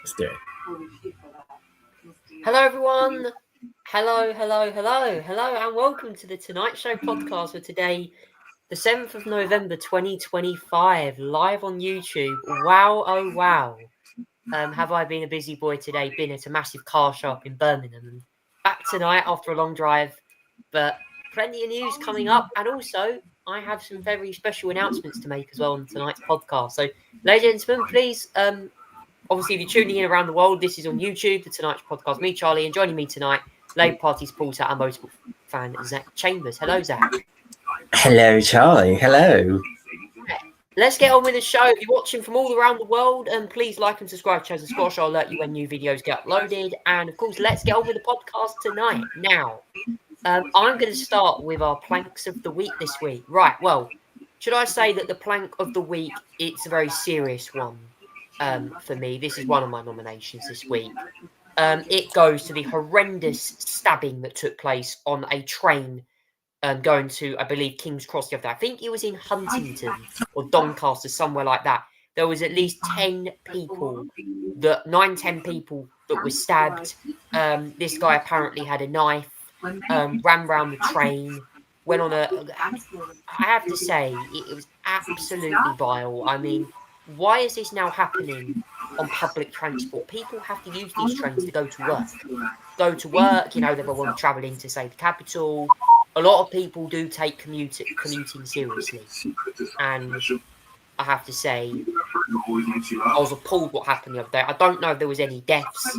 Let's do it. Hello, everyone. Hello, and welcome to the Tonight Show podcast for today, the 7th of November 2025, live on YouTube. Wow, oh wow. Have I been a busy boy today? Been at a massive car shop in Birmingham and back tonight after a long drive, but plenty of news coming up, and also I have some very special announcements to make as well on tonight's podcast. So, ladies and gentlemen, please obviously, if you're tuning in around the world, this is on YouTube, the Tonight's podcast. Me, Charlie, and joining me tonight, Labour Party supporter and motorsport fan, Zach Chambers. Hello, Zach. Hello, Charlie. Hello. Let's get on with the show. If you're watching from all around the world, please like and subscribe to the Squash. I'll alert you when new videos get uploaded. And of course, let's get on with the podcast tonight. Now, I'm going to start with our planks of the week this week. Right, well, should I say that the plank of the week, it's a very serious one. For me, this is one of my nominations this week. It goes to the horrendous stabbing that took place on a train going to, I believe, King's Cross the other day. I think it was in Huntington or Doncaster, somewhere like that. There was at least 10 people, 10 people that were stabbed. This guy apparently had a knife, ran around the train, went on I have to say, it was absolutely vile. I mean, why is this now happening on public transport? People have to use these trains to go to work. You know, they want to travel into, say, the capital. A lot of people do take commuting seriously. And I have to say, I was appalled what happened the other day. I don't know if there was any deaths,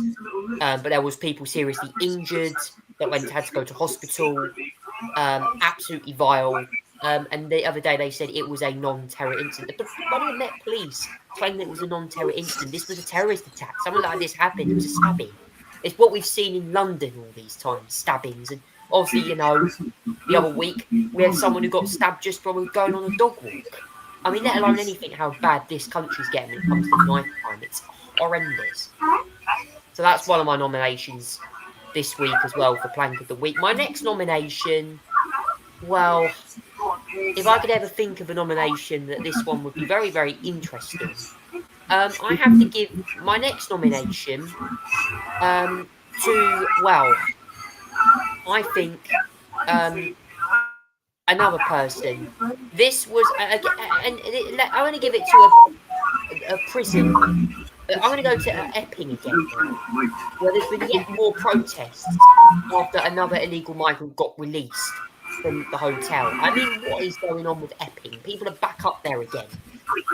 but there was people seriously injured that had to go to hospital. Absolutely vile. And the other day they said it was a non-terror incident. But one of the Met Police claimed that it was a non-terror incident. This was a terrorist attack. Something like this happened. It was a stabbing. It's what we've seen in London all these times, stabbings. And obviously, you know, the other week we had someone who got stabbed just from going on a dog walk. I mean, let alone anything how bad this country's getting when it comes to knife crime. It's horrendous. So that's one of my nominations this week as well for Plank of the Week. My next nomination, well, if I could ever think of a nomination that this one would be very, very interesting, I have to give my next nomination to, well, I think another person. This was, and I want to give it to a prison. I'm going to go to Epping again, where there's been yet more protests after another illegal migrant got released from the hotel. I mean, what is going on with Epping? People are back up there again.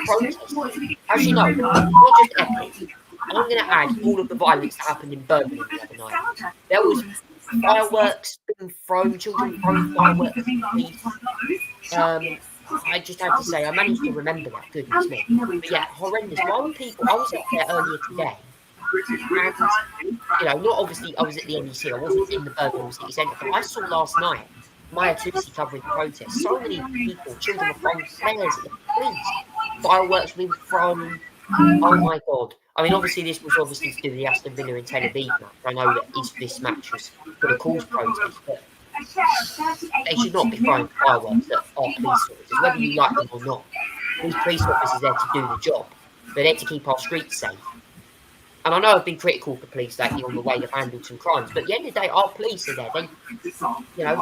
Protesting. As you know, not just Epping. I'm going to add all of the violence that happened in Birmingham the other night. There was fireworks being thrown, children throwing fireworks at the police. I just have to say, I managed to remember that, goodness me. But yeah, horrendous. Why were people, I was up there earlier today, and, you know, not obviously I was at the NEC, I wasn't in the Birmingham City Centre, but I saw last night Maya Tusi covering the protest. So many people, children were throwing flares at the police, fireworks being thrown. Oh my God. I mean, obviously, this was obviously to do with the Aston Villa and Tel Aviv match. I know that this match was going to cause protests, but they should not be throwing fireworks at our police officers, whether you like them or not. These police officers are there to do the job. They're there to keep our streets safe. And I know I've been critical for police lately on the way they've handled some crimes, but at the end of the day, our police are there. Our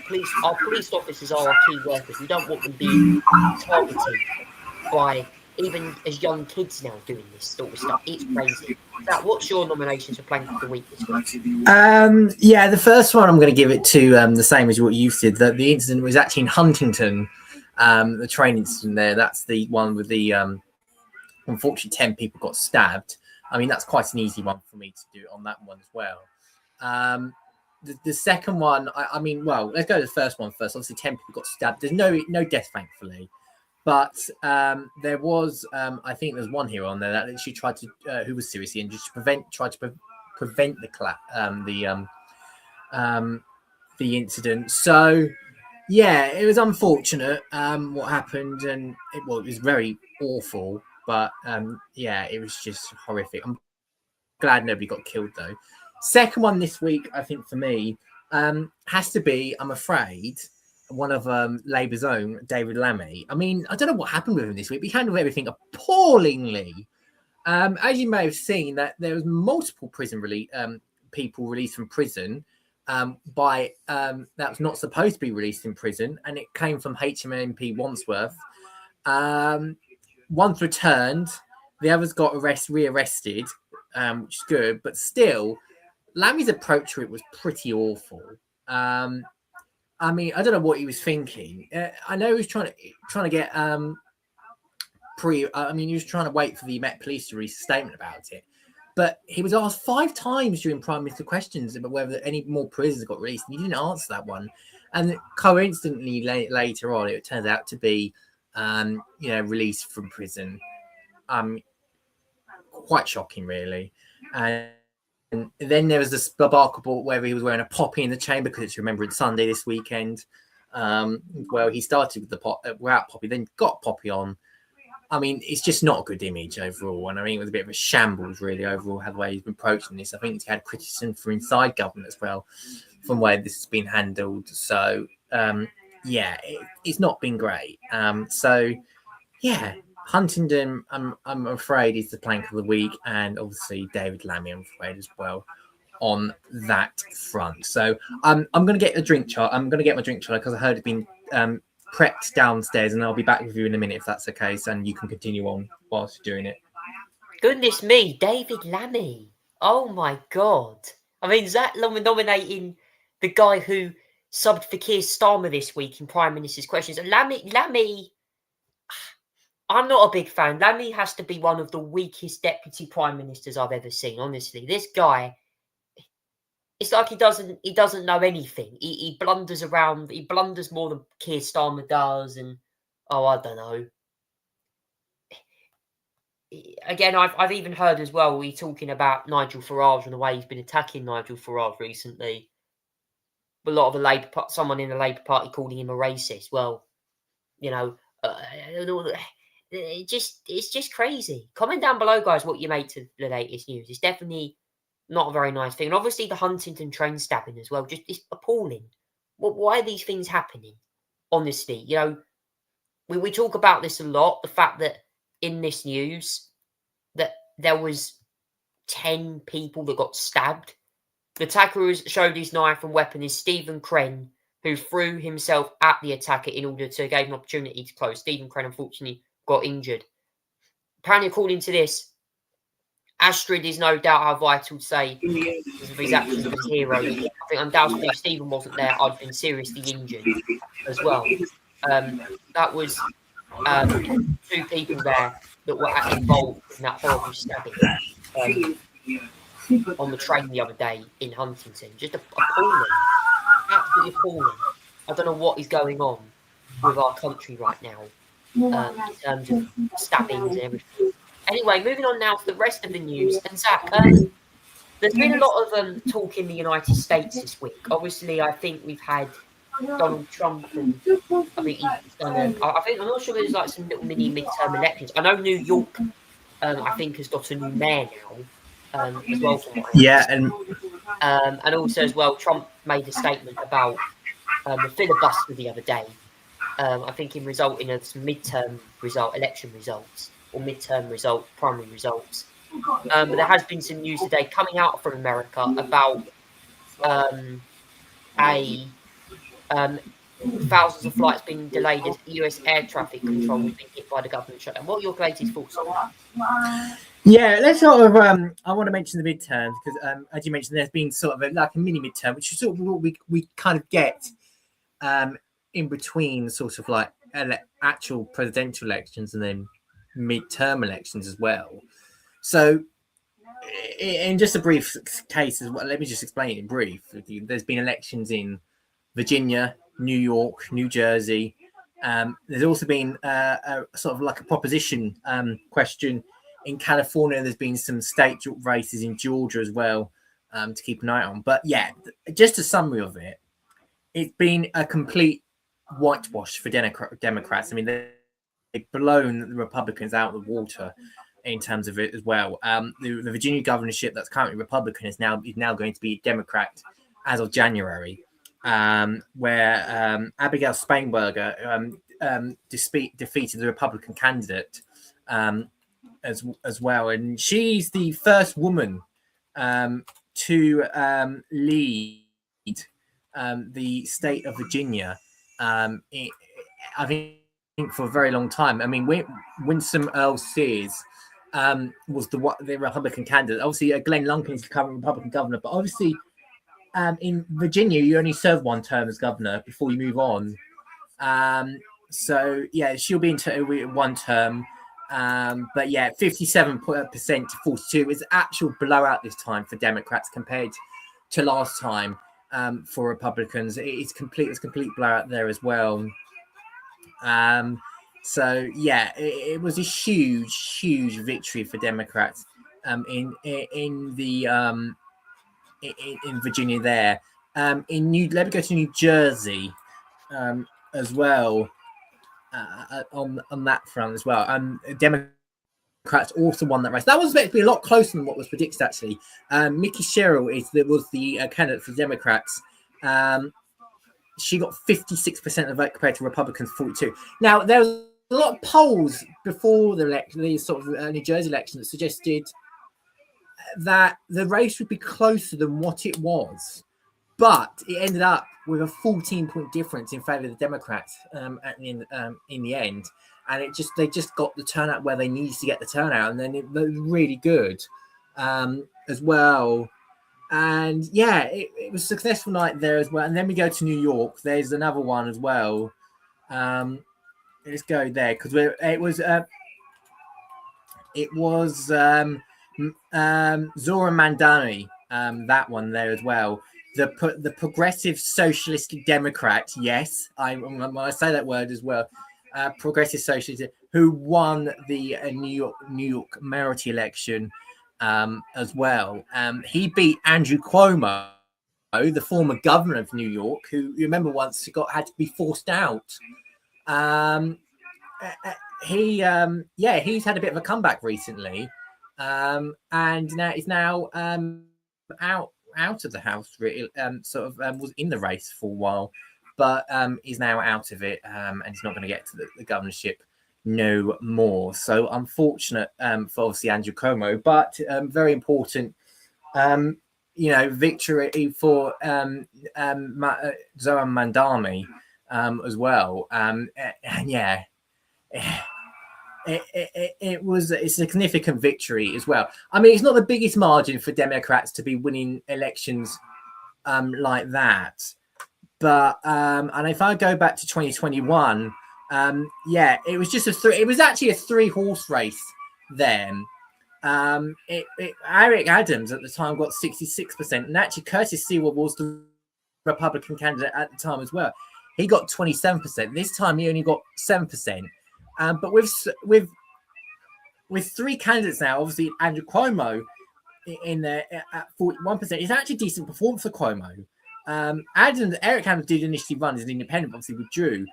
police officers are our key workers. We don't want them being targeted by even as young kids now doing this sort of stuff. It's crazy. Zach, what's your nominations for Plank of the Week this week? Yeah, the first one I'm going to give it to the same as what you said. That the incident was actually in Huntington, the train incident there. That's the one with the unfortunately 10 people got stabbed. I mean, that's quite an easy one for me to do on that one as well. The second one, I mean, well, let's go to the first one first. Obviously, 10 people got stabbed. There's no death, thankfully. But there was, I think there's one hero on there that actually tried to, who was seriously injured, tried to prevent the incident. So, yeah, it was unfortunate what happened, and it was very awful. But yeah, it was just horrific. I'm glad nobody got killed though. Second one this week, I think for me, has to be, I'm afraid, one of Labour's own, David Lammy. I mean, I don't know what happened with him this week, but he handled everything appallingly. As you may have seen, that there was multiple people released from prison by that was not supposed to be released in prison, and it came from HMP Wandsworth. One's returned, the others got rearrested, which is good, but still, Lammy's approach to it was pretty awful. I mean, I don't know what he was thinking. I know he was trying to get he was trying to wait for the Met Police to release a statement about it. But he was asked 5 times during Prime Minister questions about whether any more prisoners got released, and he didn't answer that one. And coincidentally, later on, it turns out to be, released from prison. Quite shocking, really. And then there was this debacle whether he was wearing a poppy in the chamber, because it's Remembrance Sunday this weekend. He started with the without poppy, then got poppy on. I mean, it's just not a good image overall. And I mean, it was a bit of a shambles, really, overall, how the way he's been approaching this. I think he's had criticism from inside government as well, from where this has been handled. So, it's not been great. Huntington, I'm afraid, is the plank of the week. And obviously, David Lammy, I'm afraid, as well, on that front. So, I'm going to get a drink chart. I'm going to get my drink chart because I heard it's been prepped downstairs, and I'll be back with you in a minute if that's the case, and you can continue on whilst you're doing it. Goodness me, David Lammy. Oh my God. I mean, Zach nominating the guy who subbed for Keir Starmer this week in Prime Minister's Questions. And Lammy, I'm not a big fan. Lammy has to be one of the weakest deputy prime ministers I've ever seen, honestly. This guy, it's like he doesn't know anything. He blunders around. He blunders more than Keir Starmer does. And, I don't know. Again, I've even heard as well, we talking about Nigel Farage and the way he's been attacking Nigel Farage recently. A lot of someone in the Labour Party calling him a racist. Well, it's just crazy. Comment down below, guys, what you make of the latest news. It's definitely not a very nice thing. And obviously the Huntington train stabbing as well, just it's appalling. Why are these things happening? Honestly, we talk about this a lot, the fact that in this news that there was 10 people that got stabbed. The attacker who showed his knife and weapon is Stephen Kren, who threw himself at the attacker in order to give an opportunity to close. Stephen Kren, unfortunately, got injured. Apparently, according to this, Astrid is no doubt how vital to say because of his actions as a hero. I think undoubtedly if Stephen wasn't there, I'd been seriously injured as well. That was 2 people there that were involved in that horrible stabbing on the train the other day in Huntington. Just appalling. Absolutely appalling. I don't know what is going on with our country right now in terms of stabbings and everything. Anyway, moving on now to the rest of the news. And Zach, there's been a lot of talk in the United States this week. Obviously, I think we've had Donald Trump, and I think he's done I'm not sure there's like some little mini midterm elections. I know New York, I think, has got a new mayor now as well. And also as well, Trump made a statement about the filibuster the other day. I think in resulting in some election results. Or midterm primary results. But there has been some news today coming out from America about thousands of flights being delayed as US air traffic control has been hit by the government shutdown. What are your latest thoughts on that? Yeah, let's sort of. I want to mention the midterms because, as you mentioned, there's been sort of a mini midterm, which is sort of what we kind of get in between, sort of like actual presidential elections and then midterm elections as well. So in just a brief case as well, let me just explain it in brief. There's been elections in Virginia, New York, New Jersey. There's also been a sort of like a proposition question in California. There's been some state races in Georgia as well to keep an eye on. But yeah, just a summary of it, it's been a complete whitewash for Democrats. I mean, they've blown the Republicans out of the water in terms of it as well. The Virginia governorship that's currently Republican is now going to be Democrat as of January, where Abigail Spanberger defeated the Republican candidate as well, and she's the first woman to lead the state of Virginia. I think for a very long time. I mean, Winsome Earl Sears was the Republican candidate. Obviously, Glenn Youngkin is the current Republican governor, but obviously, in Virginia, you only serve one term as governor before you move on. So yeah, she'll be in one term. But yeah, 57% to 42 is actual blowout this time for Democrats compared to last time for Republicans. It's complete blowout there as well. So yeah, it was a huge victory for Democrats in Virginia there. Let me go to New Jersey as well. On that front as well. Democrats also won that race. That was expected to be a lot closer than what was predicted, actually. Mickey Sherrill was the candidate for Democrats. She got 56% of the vote compared to Republicans 42%. Now, there was a lot of polls before the sort of New Jersey election that suggested that the race would be closer than what it was. But it ended up with a 14-point difference in favor of the Democrats in the end, and they just got the turnout where they needed to get the turnout, and then it was really good as well. And yeah, it was a successful night there as well. And then we go to New York. There's another one as well. Let's go there because it was Zora Mandani. That one there as well. The Progressive Socialist Democrat, yes, when I say that word as well, Progressive Socialist, who won the New York mayoralty election as well. He beat Andrew Cuomo, the former governor of New York, who you remember once had to be forced out. He's had a bit of a comeback recently, and now he's out of the House, really, was in the race for a while, but he's now out of it, and he's not going to get to the governorship no more. So unfortunate for obviously Andrew Cuomo, but very important, victory for Zoran Mandani as well. And yeah. It's a significant victory as well. I mean, it's not the biggest margin for Democrats to be winning elections like that, but and if I go back to 2021, it was just it was actually a 3-horse race then. Eric Adams at the time got 66%, and actually Curtis Sewell was the Republican candidate at the time as well. He got 27%. This time he only got 7%. But with 3 candidates now, obviously Andrew Cuomo in there at 41%, it's actually a decent performance for Cuomo. Eric Adams did initially run as an independent, obviously withdrew,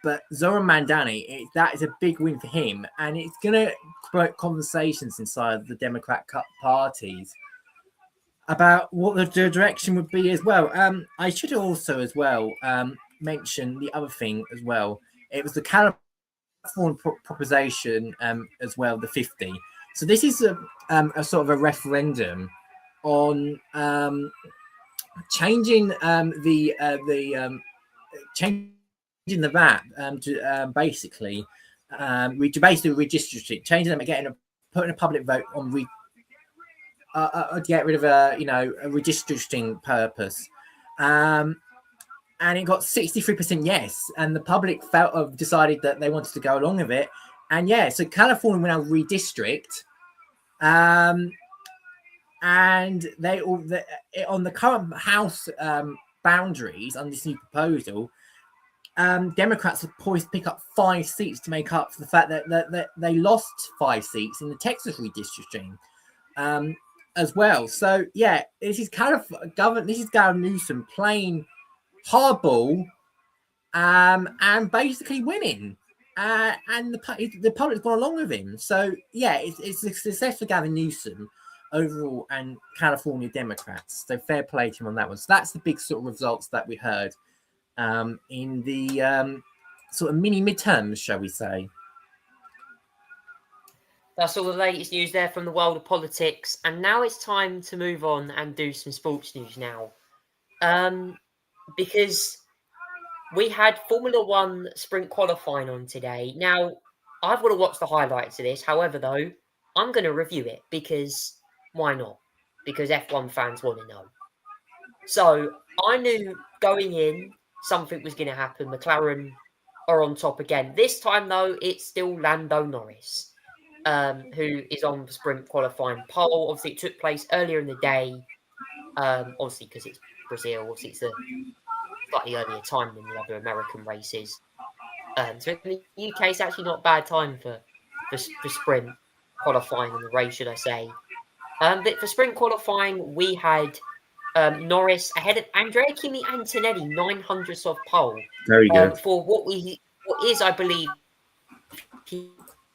but Zoran Mandani, that is a big win for him, and it's going to promote conversations inside the Democrat parties about what the direction would be as well. I should also as well mention the other thing as well. It was the California proposition as well, the 50. So this is a sort of a referendum on changing changing the VAT to basically redistricting, changing them, putting a public vote on to get rid of a redistricting purpose. And it got 63% yes, and the public decided that they wanted to go along with it. And yeah, so California will now redistrict, and they all on the current House boundaries on this new proposal. Democrats are poised to pick up 5 seats to make up for the fact that they lost 5 seats in the Texas redistricting as well. So yeah, this is Gavin Newsom playing hardball and basically winning, and the public's gone along with him. So yeah, it's a success for Gavin Newsom overall and California Democrats. So fair play to him on that one. So that's the big sort of results that we heard in the sort of mini midterms, shall we say. That's all the latest news there from the world of politics. And now it's time to move on and do some sports news now. Because we had Formula One sprint qualifying on today. Now, I've got to watch the highlights of this. However, though, I'm going to review it because why not? Because F1 fans want to know. So I knew going in something was going to happen. McLaren are on top again. This time, though, it's still Lando Norris, who is on the sprint qualifying pole. Obviously, it took place earlier in the day. Obviously, because it's Brazil. Obviously, it's a slightly earlier time than the other American races. So in the UK, it's actually not a bad time for sprint qualifying in the race, should I say. But for sprint qualifying, we had Norris ahead of Andrea Kimi Antonelli, 900th of pole. Very good. For what is, I believe,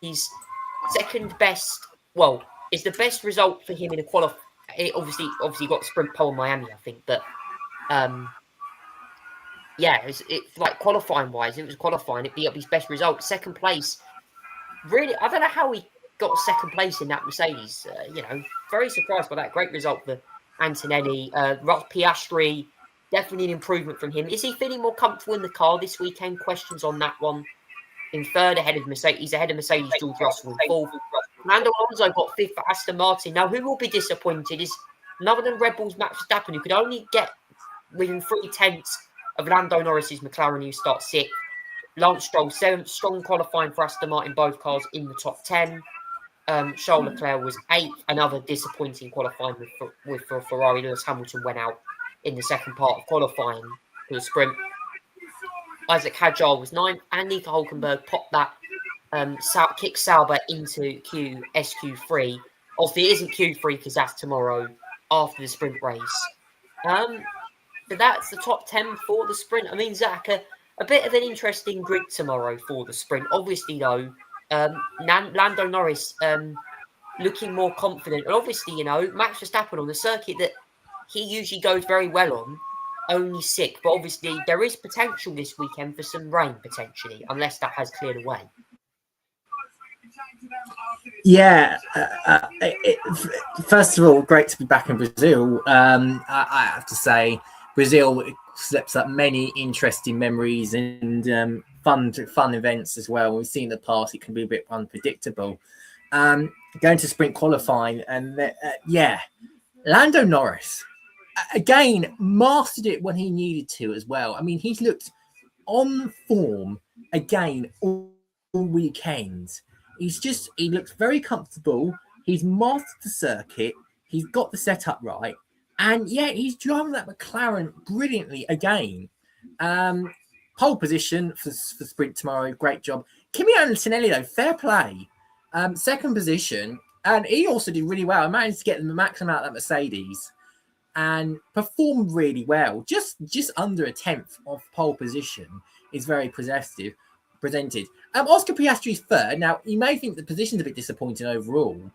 his second best, well, is the best result for him in a qualify. Obviously got sprint pole in Miami, I think, but yeah, it's like qualifying wise, it was qualifying. It beat up his best result, second place. Really, I don't know how he got second place in that Mercedes. Very surprised by that. Great result for Antonelli. Piastri, definitely an improvement from him. Is he feeling more comfortable in the car this weekend? Questions on that one. In third, ahead of Mercedes. He's ahead of Mercedes, George Russell in fourth. Fernando Alonso got fifth for Aston Martin. Now, who will be disappointed is none other than Red Bull's Max Verstappen, who could only get within 3/10 of Lando Norris's McLaren, who starts sixth. Lance Stroll, seventh, strong qualifying for Aston Martin, both cars in the top 10. Charles Leclerc was eighth, another disappointing qualifying with Ferrari. Lewis Hamilton went out in the second part of qualifying for the sprint. Isaac Hadjar was ninth, and Nico Hulkenberg popped that kick Sauber into SQ3. Obviously, it isn't Q3 because that's tomorrow after the sprint race. So that's the top 10 for the sprint. I mean, Zach, a bit of an interesting grid tomorrow for the sprint. Obviously, though, Lando Norris looking more confident. And obviously, Max Verstappen on the circuit that he usually goes very well on, only sixth. But obviously, there is potential this weekend for some rain, potentially, unless that has cleared away. Yeah. First of all, great to be back in Brazil. I have to say, Brazil sets up many interesting memories and fun events as well. We've seen in the past it can be a bit unpredictable. Going to sprint qualifying and Lando Norris again mastered it when he needed to as well. I mean, he's looked on form again all weekend. He looks very comfortable. He's mastered the circuit. He's got the setup right. And he's driving that McLaren brilliantly again. Pole position for sprint tomorrow. Great job. Kimi Antonelli, though, fair play. Second position. And he also did really well. I managed to get the maximum out of that Mercedes and performed really well. Just under a tenth of pole position is very presented. Oscar Piastri's third. Now, you may think the position's a bit disappointing overall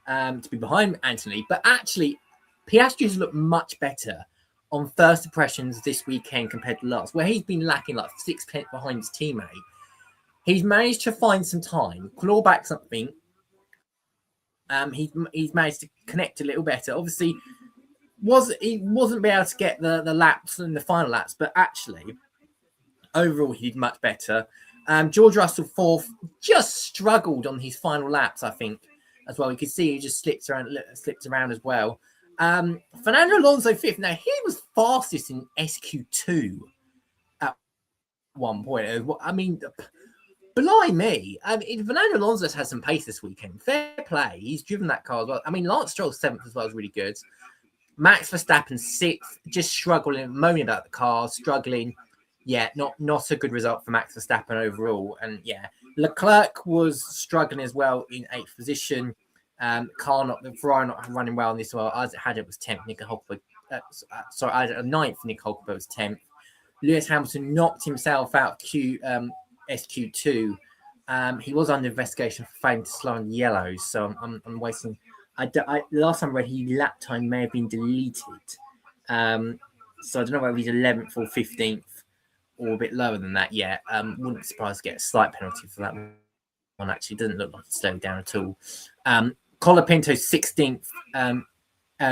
to be behind Anthony, but actually, Piastri's looked much better on first impressions this weekend compared to last, where he's been lacking like 6 behind his teammate. He's managed to find some time, claw back something. He's managed to connect a little better. Obviously, he wasn't able to get the laps in the final laps, but actually, overall, he did much better. George Russell fourth, just struggled on his final laps, I think, as well. You can see he just slipped around as well. Fernando Alonso fifth. Now, he was fastest in SQ2 at one point. I mean, blimey. Fernando Alonso has some pace this weekend. Fair play. He's driven that car as well. I mean, Lance Stroll seventh as well is really good. Max Verstappen sixth, just struggling, moaning about the car, struggling. Yeah, not a good result for Max Verstappen overall. And Leclerc was struggling as well in eighth position. Ferrari not running well on this well. Isaac Hadjar was 10th. Nico Hulkenberg, ninth. Nico Hulkenberg was 10th. Lewis Hamilton knocked himself out of SQ2. He was under investigation for failing to slow on yellows. So I'm waiting. Last time I read, his lap time may have been deleted. So I don't know whether he's 11th or 15th or a bit lower than that yet. Wouldn't be surprised to get a slight penalty for that actually. It doesn't look like it's slowed down at all. Colapinto 16th,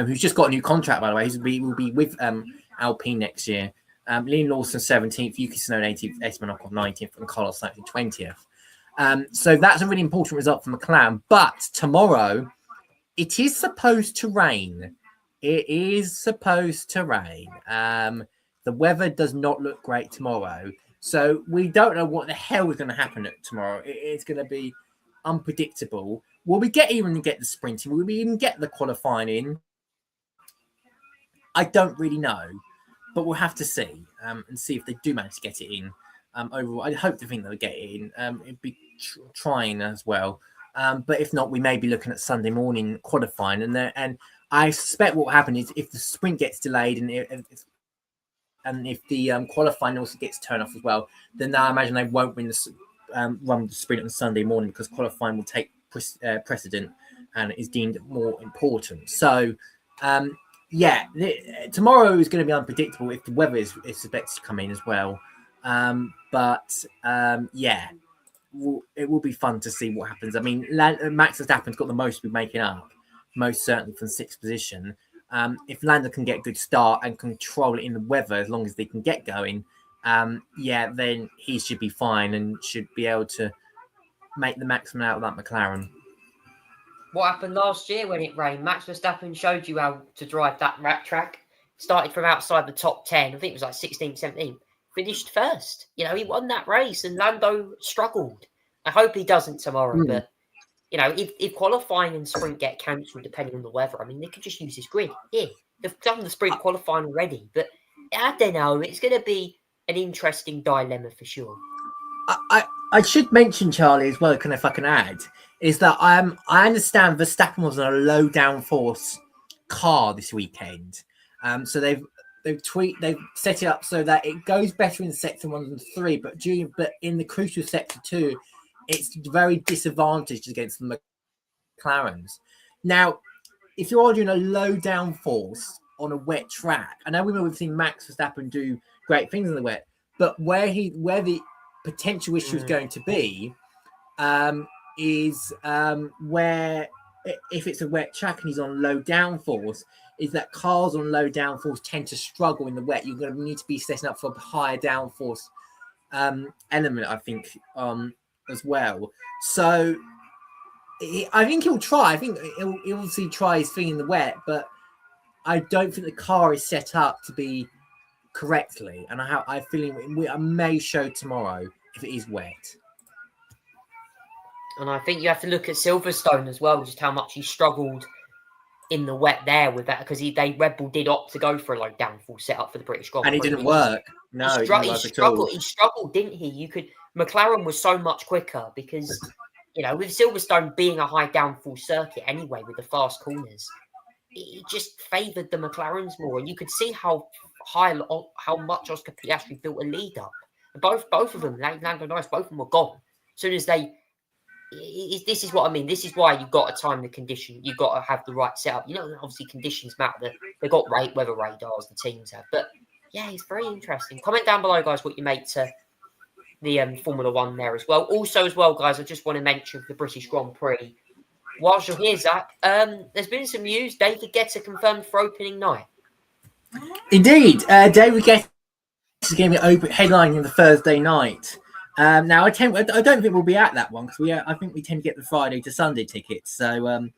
who's just got a new contract, by the way. Will be with Alpine next year. Liam Lawson 17th, Yuki Tsunoda 18th, Esteban Ocon 19th, and Carlos Sainz 20th. So that's a really important result for McLaren. But tomorrow, it is supposed to rain. It is supposed to rain. The weather does not look great tomorrow. So we don't know what the hell is going to happen tomorrow. It's going to be unpredictable. Will we even get the sprinting? Will we even get the qualifying in? I don't really know. But we'll have to see and see if they do manage to get it in. Overall, I hope to think they'll get it in. It'd be trying as well. But if not, we may be looking at Sunday morning qualifying. And I suspect what will happen is if the sprint gets delayed and if the qualifying also gets turned off as well, then I imagine they won't run the sprint on Sunday morning because qualifying will take precedent and is deemed more important. So, tomorrow is going to be unpredictable if the weather is expected to come in as well. It will be fun to see what happens. I mean, Max Verstappen's got the most to be making up, most certainly from sixth position. If Lando can get a good start and control it in the weather as long as they can get going, then he should be fine and should be able to make the maximum out of that McLaren. What happened last year when it rained? Max Verstappen showed you how to drive that rat track. Started from outside the top 10. I think it was like 16, 17. Finished first. You know, he won that race and Lando struggled. I hope he doesn't tomorrow, but you know, if qualifying and sprint get cancelled depending on the weather, I mean, they could just use this grid. Here, they've done the sprint qualifying already, but I don't know. It's going to be an interesting dilemma for sure. I should mention, Charlie, as well, if I can add, is that I understand Verstappen was on a low downforce car this weekend. So they've set it up so that it goes better in sector 1 and 3, but in the crucial sector 2, it's very disadvantaged against the McLarens. Now, if you're doing a low downforce on a wet track, I know we've seen Max Verstappen do great things in the wet, but where the potential issue is going to be is where if it's a wet track and he's on low downforce, is that cars on low downforce tend to struggle in the wet. You're going to need to be setting up for a higher downforce element, I think, as well. So I think he'll try. I think he'll obviously try his thing in the wet, but I don't think the car is set up to be correctly. And I feeling I may show tomorrow if it is wet. And I think you have to look at Silverstone as well, just how much he struggled in the wet there with that, because Red Bull did opt to go for a low downforce setup for the British Grand Prix. And it didn't work. No, he struggled, didn't he? McLaren was so much quicker because, you know, with Silverstone being a high downforce circuit anyway, with the fast corners, it just favoured the McLarens more. And you could see how much Oscar Piastri built a lead up. And both of them, Lando Norris, both of them were gone. As soon as this is what I mean. This is why you've got to time the condition. You've got to have the right setup. You know, obviously conditions matter. They've got weather radars, the teams have. But yeah, it's very interesting. Comment down below, guys, what you make to the Formula One there as well. Also, as well, guys, I just want to mention the British Grand Prix. Whilst you're here, Zach, there's been some news. David Guetta confirmed for opening night. Indeed, David Guetta is going to be headlining the Thursday night. Now, I don't think we'll be at that one because I think we tend to get the Friday to Sunday tickets. So,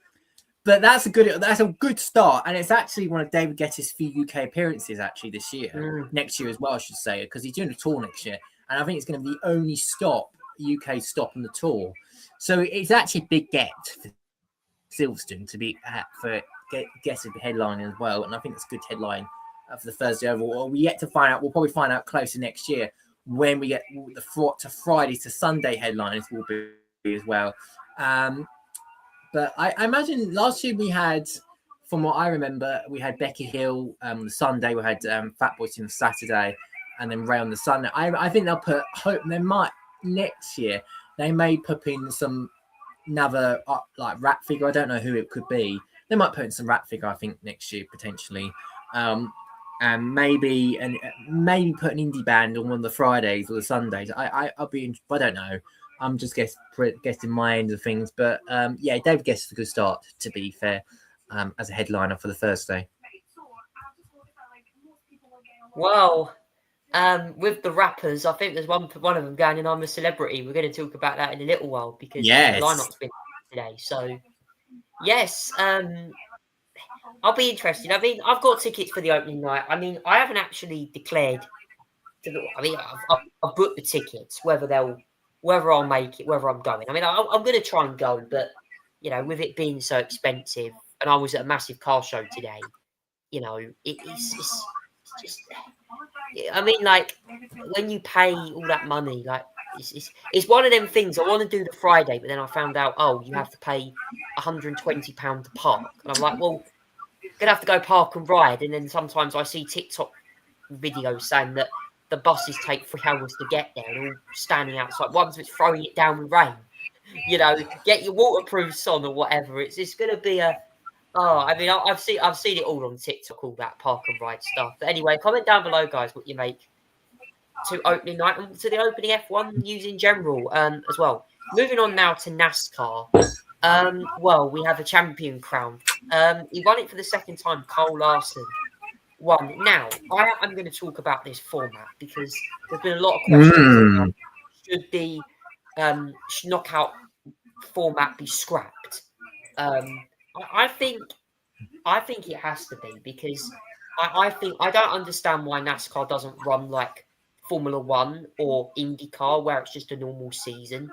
but that's a good start, and it's actually one of David Guetta's few UK appearances actually this year, next year as well, I should say, because he's doing a tour next year, and I think it's going to be the only UK stop on the tour. So it's actually a big get for Silverstone to be for Guetta to be headlining as well, and I think it's a good headline for the Thursday overall. We're yet to find out. We'll probably find out closer next year when we get the Friday to Sunday headliners will be as well. But I imagine last year we had, from what I remember, we had Becky Hill the Sunday, we had Fatboy Slim Saturday, and then Ray on the Sunday. I think next year they may put in another like rap figure. I don't know who it could be. They might put in some rap figure, I think, next year potentially. And maybe put an indie band on one of the Fridays or the Sundays. I don't know, I'm just guessing my end of things. But yeah, David Guess is a good start, to be fair, as a headliner for the Thursday. Well, with the rappers, I think there's one of them going in I'm a Celebrity. We're going to talk about that in a little while because the lineup's been today. So, yes, I'll be interested. I mean, I've got tickets for the opening night. I mean, I haven't actually declared. I've booked the tickets, whether I'll make it, whether I'm going. I mean, I'm going to try and go, but you know, with it being so expensive, and I was at a massive car show today, you know, it's just. I mean, like when you pay all that money, like it's one of them things. I want to do the Friday, but then I found out, oh, you have to pay £120 to park, and I'm like, well, I'm gonna have to go park and ride. And then sometimes I see TikTok videos saying that the buses take 3 hours to get there, and all standing outside. One's throwing it down with rain. You know, get your waterproofs on or whatever. It's gonna be a I mean, I've seen it all on TikTok, all that park and ride stuff. But anyway, comment down below, guys, what you make to opening night and to the opening F1 news in general, as well. Moving on now to NASCAR. Well, we have a champion crowned. He won it for the second time. Kyle Larson won. Now, I'm going to talk about this format because there's been a lot of questions. Should the knockout format be scrapped? I think it has to be because I think I don't understand why NASCAR doesn't run like Formula One or IndyCar where it's just a normal season.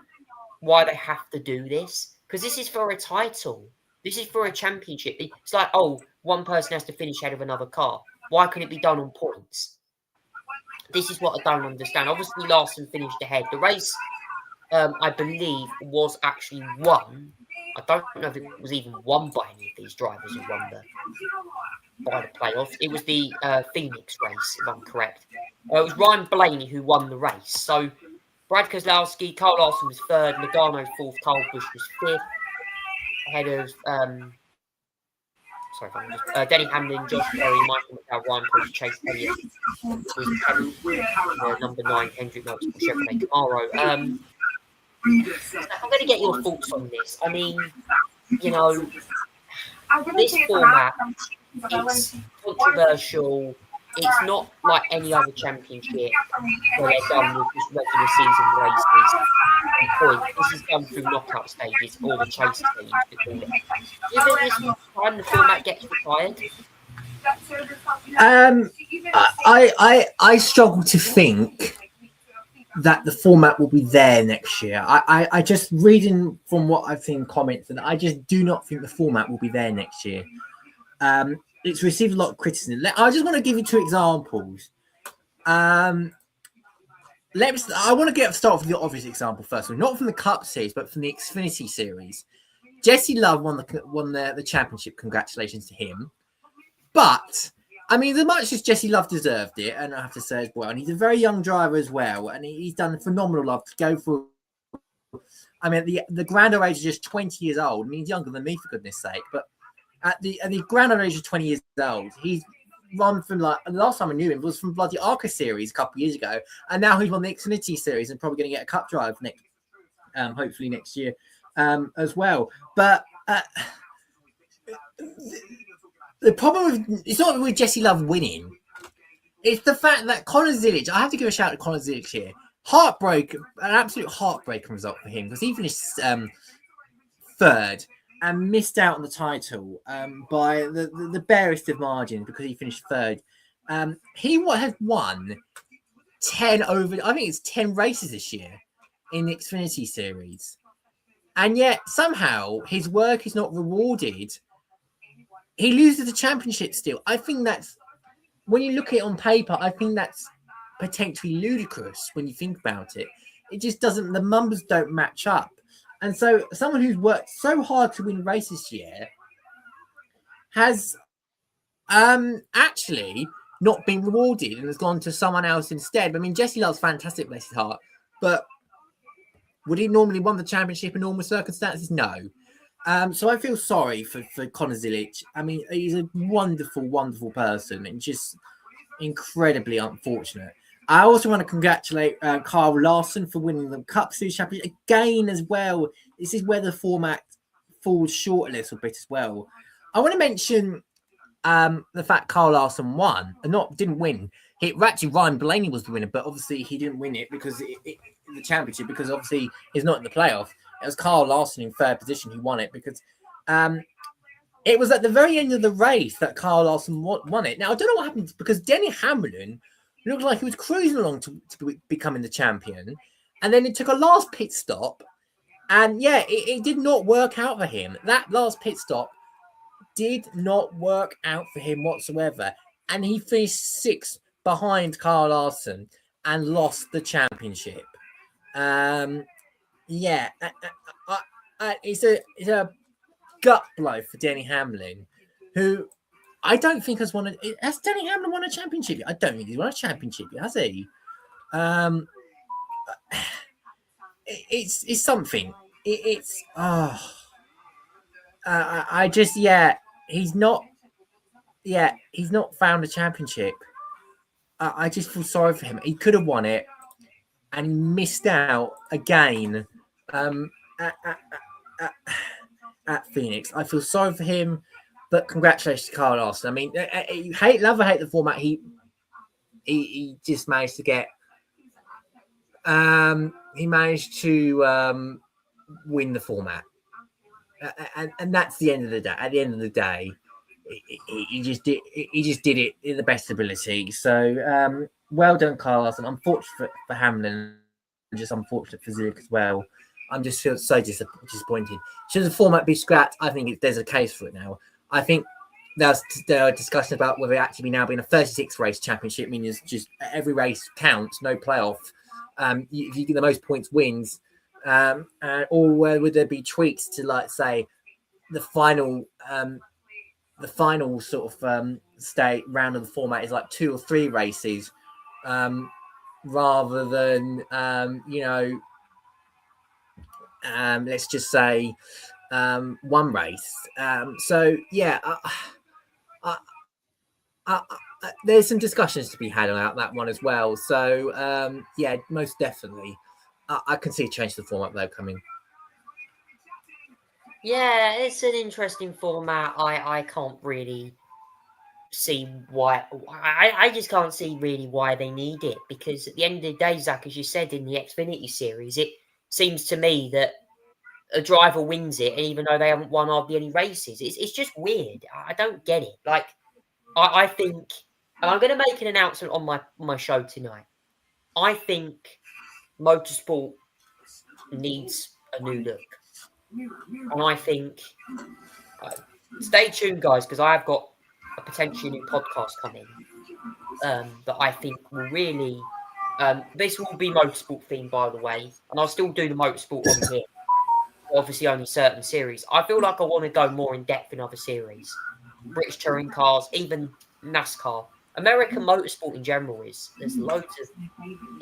Why they have to do this? Because this is for a title. This is for a championship. It's like, oh, one person has to finish ahead of another car. Why couldn't it be done on points? This is what I don't understand. Obviously, Larson finished ahead. The race, I believe, was actually won. I don't know if it was even won by any of these drivers who won by the playoffs. It was the Phoenix race, if I'm correct. It was Ryan Blaney who won the race. So Brad Keselowski, Kyle Larson was third, Logano fourth, Kyle Busch was fifth, ahead of Denny Hamlin, Josh Berry, Michael McDowell, Ryan Preece, Chase Elliott was 10th, number 9, Hendrick Motorsport, Chevrolet Camaro. I'm going to get your thoughts on this. I mean, you know, this format, it's controversial. It's not like any other championship where they're done with just regular season races and points. This is done through knockout stages or the chase stages. Do you think this time the format gets retired? I struggle to think that the format will be there next year. I just reading from what I've seen comments, and I just do not think the format will be there next year. It's received a lot of criticism. I just want to give you 2 examples. I want to start with the obvious example first, not from the Cup Series, but from the Xfinity Series. Jesse Love won the championship. Congratulations to him. But I mean, as much as Jesse Love deserved it, and I have to say as well, and he's a very young driver as well, and he's done a phenomenal job to go for. I mean, the grander age is just 20 years old. I mean, he's younger than me, for goodness sake. But at the grander age of 20 years old, he's run from the last time I knew him was from bloody ARCA Series a couple of years ago, and now he's won the Xfinity Series and probably going to get a Cup drive hopefully next year as well. But the problem it's not with Jesse Love winning. It's the fact that Conor Zilic, I have to give a shout out to Conor Zilic here. An absolute heartbreaking result for him because he finished third and missed out on the title by the barest of margins because he finished third. He has won 10 races this year in the Xfinity Series. And yet somehow his work is not rewarded. He loses the championship still. I think that's, when you look at it on paper, I think that's potentially ludicrous when you think about it. It just doesn't, the numbers don't match up. And so someone who's worked so hard to win races this year has actually not been rewarded and has gone to someone else instead. I mean, Jesse Love's fantastic, bless his heart, but would he normally won the championship in normal circumstances? No. So I feel sorry for Conor Zilic. I mean, he's a wonderful, wonderful person and just incredibly unfortunate. I also want to congratulate Carl Larson for winning the Cup Series Championship again as well. This is where the format falls short a little bit as well. I want to mention the fact Carl Larson won, and didn't win. Actually, Ryan Blaney was the winner, but obviously he didn't win it because the championship, because obviously he's not in the playoff. It was Carl Larson in third position who won it because it was at the very end of the race that Carl Larson won it. Now I don't know what happened because Denny Hamlin looked like he was cruising along to becoming the champion, and then it took a last pit stop, and it did not work out for him. That last pit stop did not work out for him whatsoever, and he finished 6th behind Carl Larson and lost the championship. It's a gut blow for Denny Hamlin, who I don't think has won. Has Denny Hamlin won a championship yet? I don't think he's won a championship yet, has he? It's something. He's not. Yeah, he's not found a championship. I just feel sorry for him. He could have won it, and he missed out again at Phoenix. I feel sorry for him, but congratulations to Carl Larson. I mean, you love or hate the format. He just managed to get. He managed to win the format, and that's the end of the day. At the end of the day, he just did it in the best ability. So well done, Carl Larson. Unfortunate for Hamlin, and just unfortunate for Zick as well. I'm just feel so disappointed. Should the format be scrapped? I think there's a case for it now. I think there are discussions about whether it actually now being a 36 race championship, meaning just every race counts, no playoff. If you get the most points wins, or would there be tweaks to, like, say, the final sort of state round of the format is like 2 or 3 races, rather than let's just say 1 race. There's some discussions to be had about that one as well. So most definitely, I can see a change to the format though coming. Yeah, it's an interesting format. I can't really see why. I just can't see really why they need it, because at the end of the day, Zach, as you said in the Xfinity series, it seems to me that a driver wins it, even though they haven't won hardly any races. It's just weird. I don't get it. Like, I think, and I'm going to make an announcement on my show tonight. I think motorsport needs a new look. And I think, stay tuned, guys, because I have got a potentially new podcast coming that I think will really, this will be motorsport themed, by the way, and I'll still do the motorsport on here. Obviously, only certain series. I feel like I want to go more in depth in other series, British touring cars, even NASCAR. American motorsport in general there's loads of,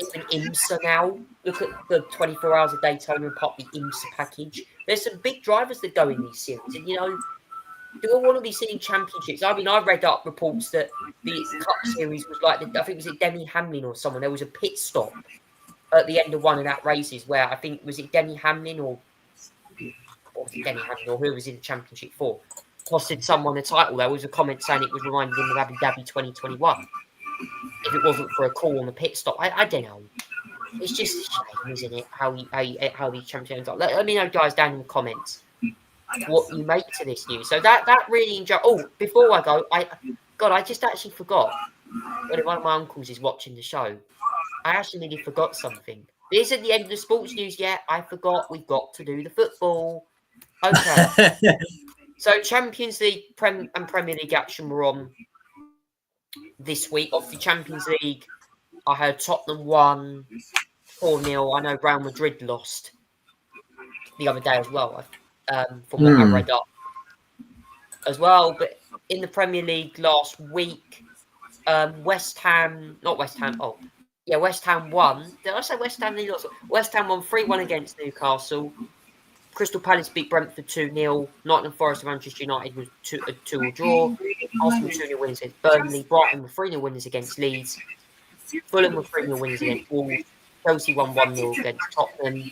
even IMSA now. Look at the 24 Hours of Daytona and part the IMSA package. There's some big drivers that go in these series, and do I want to be seeing championships? I mean, I read up reports that the Cup Series was like, I think it was Denny Hamlin or someone. There was a pit stop at the end of one of that races where I think, was it Denny Hamlin or Denny Hamlin or who was in the championship for? Costed someone a title. There was a comment saying it was reminding him of Abu Dhabi 2021. If it wasn't for a call on the pit stop, I don't know. It's just a shame, isn't it? How these champions are. Let me know, guys, down in the comments what you make to this news. So that really enjoyed. Oh, before I go, I just actually forgot. When one of my uncles is watching the show, I actually nearly forgot something. This isn't the end of the sports news yet. I forgot we've got to do the football. Okay. So Champions League and Premier League action were on this week. Of the Champions League, I heard Tottenham won 4-0. I know Real Madrid lost the other day as well, from what I read up as well. But in the Premier League last week, West Ham won. Did I say West Ham? West Ham won 3-1 against Newcastle. Crystal Palace beat Brentford 2-0. Nottingham Forest and Manchester United was 2-2 draw. Arsenal 2-0 winners against Burnley. Brighton were 3-0 winners against Leeds. Fulham were 3-0 wins against Wolves. Chelsea won 1-0 against Tottenham.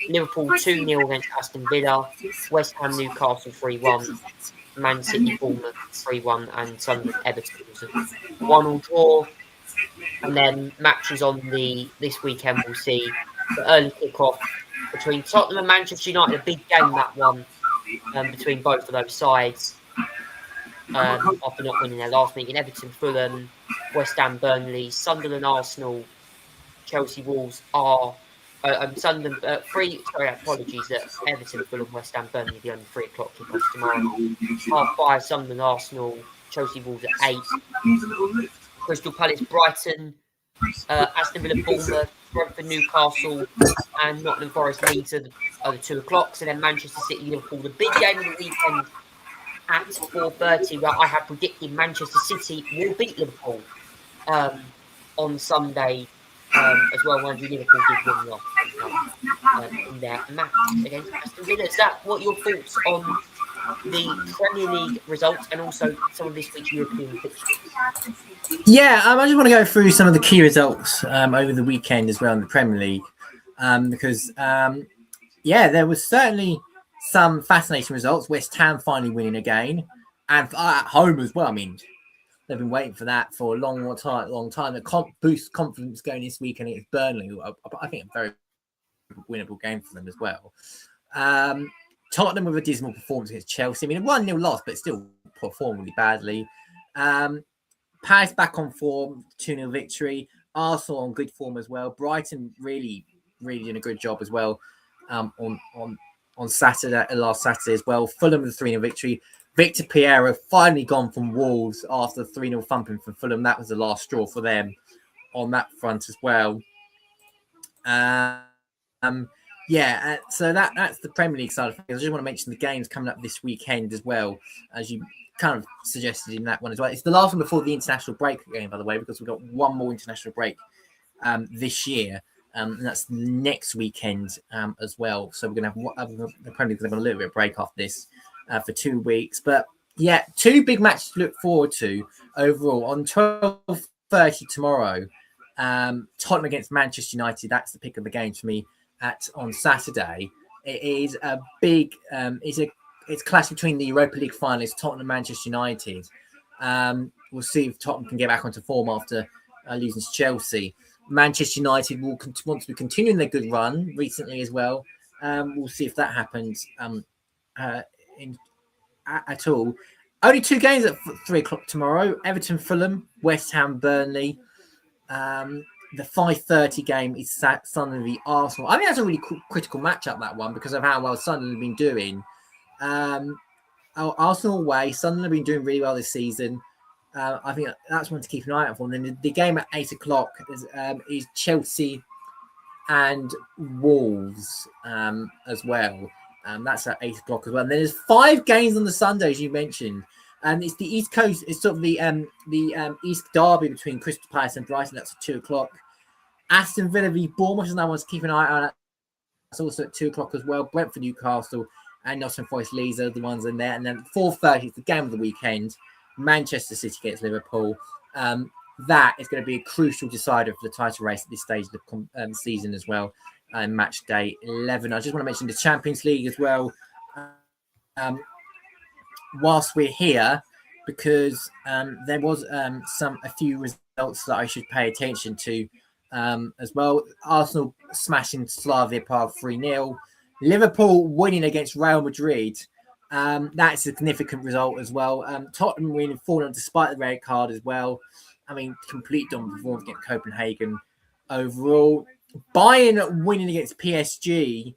Liverpool 2-0 against Aston Villa. West Ham Newcastle 3-1. Man City Bournemouth 3-1. And Sunderland Everton was a 1-1 draw. And then matches on this weekend, we'll see the early kick-off between Tottenham and Manchester United. A big game, that one, between both of those sides. After not winning their last meeting, Everton Fulham, West Ham Burnley, Sunderland Arsenal, Chelsea Wolves are Sunderland apologies that Everton Fulham, West Ham Burnley the only 3 o'clock kickoffs tomorrow. 5:30 Sunderland Arsenal, Chelsea Wolves at 8. Crystal Palace Brighton, Aston Villa Bournemouth, Brentford Newcastle, and Nottingham Forest Leeds are the 2 o'clocks, and then Manchester City Liverpool, the big game of the weekend at 4:30, where I have predicted Manchester City will beat Liverpool on Sunday as well. When Liverpool did win in their match against Aston Villa. Is that what your thoughts on the Premier League results and also some of this week's European fixtures? Yeah, I just want to go through some of the key results over the weekend as well in the Premier League, because there was certainly some fascinating results. West Ham finally winning again, and at home as well. I mean, they've been waiting for that for a long time. The boost confidence going this weekend against Burnley. I think a very winnable game for them as well. Tottenham with a dismal performance against Chelsea. I mean, a 1-0 loss, but still performed really badly. Palace back on form, 2-0 victory. Arsenal on good form as well. Brighton really doing a good job as well on Saturday, last Saturday as well. Fulham with a 3-0 victory. Victor Pereira finally gone from Wolves after 3-0 thumping from Fulham. That was the last straw for them on that front as well. So that's the Premier League side of things. I just want to mention the games coming up this weekend as well, as you kind of suggested in that one as well. It's the last one before the international break again, by the way, because we've got one more international break this year. And that's next weekend as well. So we're going to have the Premier League going to have a little bit of break after this for 2 weeks. But yeah, 2 big matches to look forward to overall. On 12:30 tomorrow, Tottenham against Manchester United. That's the pick of the game for me on Saturday. It is a big, it's a clash between the Europa League finalists, Tottenham and Manchester United. We'll see if Tottenham can get back onto form after losing to Chelsea. Manchester United will want to be continuing their good run recently as well. We'll see if that happens at all. Only 2 games at 3 o'clock tomorrow. Everton Fulham, West Ham Burnley. The 5:30 game is Sunderland v Arsenal. I think that's a really critical matchup, that one, because of how well Sunderland have been doing. Arsenal away, Sunderland have been doing really well this season. I think that's one to keep an eye out for. And then the game at 8 o'clock is Chelsea and Wolves as well. That's at 8 o'clock as well. And then there's 5 games on the Sunday, as you mentioned. And it's the East Coast. It's sort of the East Derby between Crystal Palace and Brighton. That's at 2 o'clock. Aston Villa v Bournemouth is another one to keep an eye on. That's also at 2 o'clock as well. Brentford Newcastle and Nottingham Forest Leeds are the ones in there. And then 4:30 is the game of the weekend. Manchester City against Liverpool. That is going to be a crucial decider for the title race at this stage of the season as well. Match day 11. I just want to mention the Champions League as well. Whilst we're here, because there was a few results that I should pay attention to as well. Arsenal smashing Slavia Prague 3-0. Liverpool winning against Real Madrid. That's a significant result as well. Tottenham winning 4-0 despite the red card as well. I mean, complete dominant performance against Copenhagen overall. Bayern winning against PSG.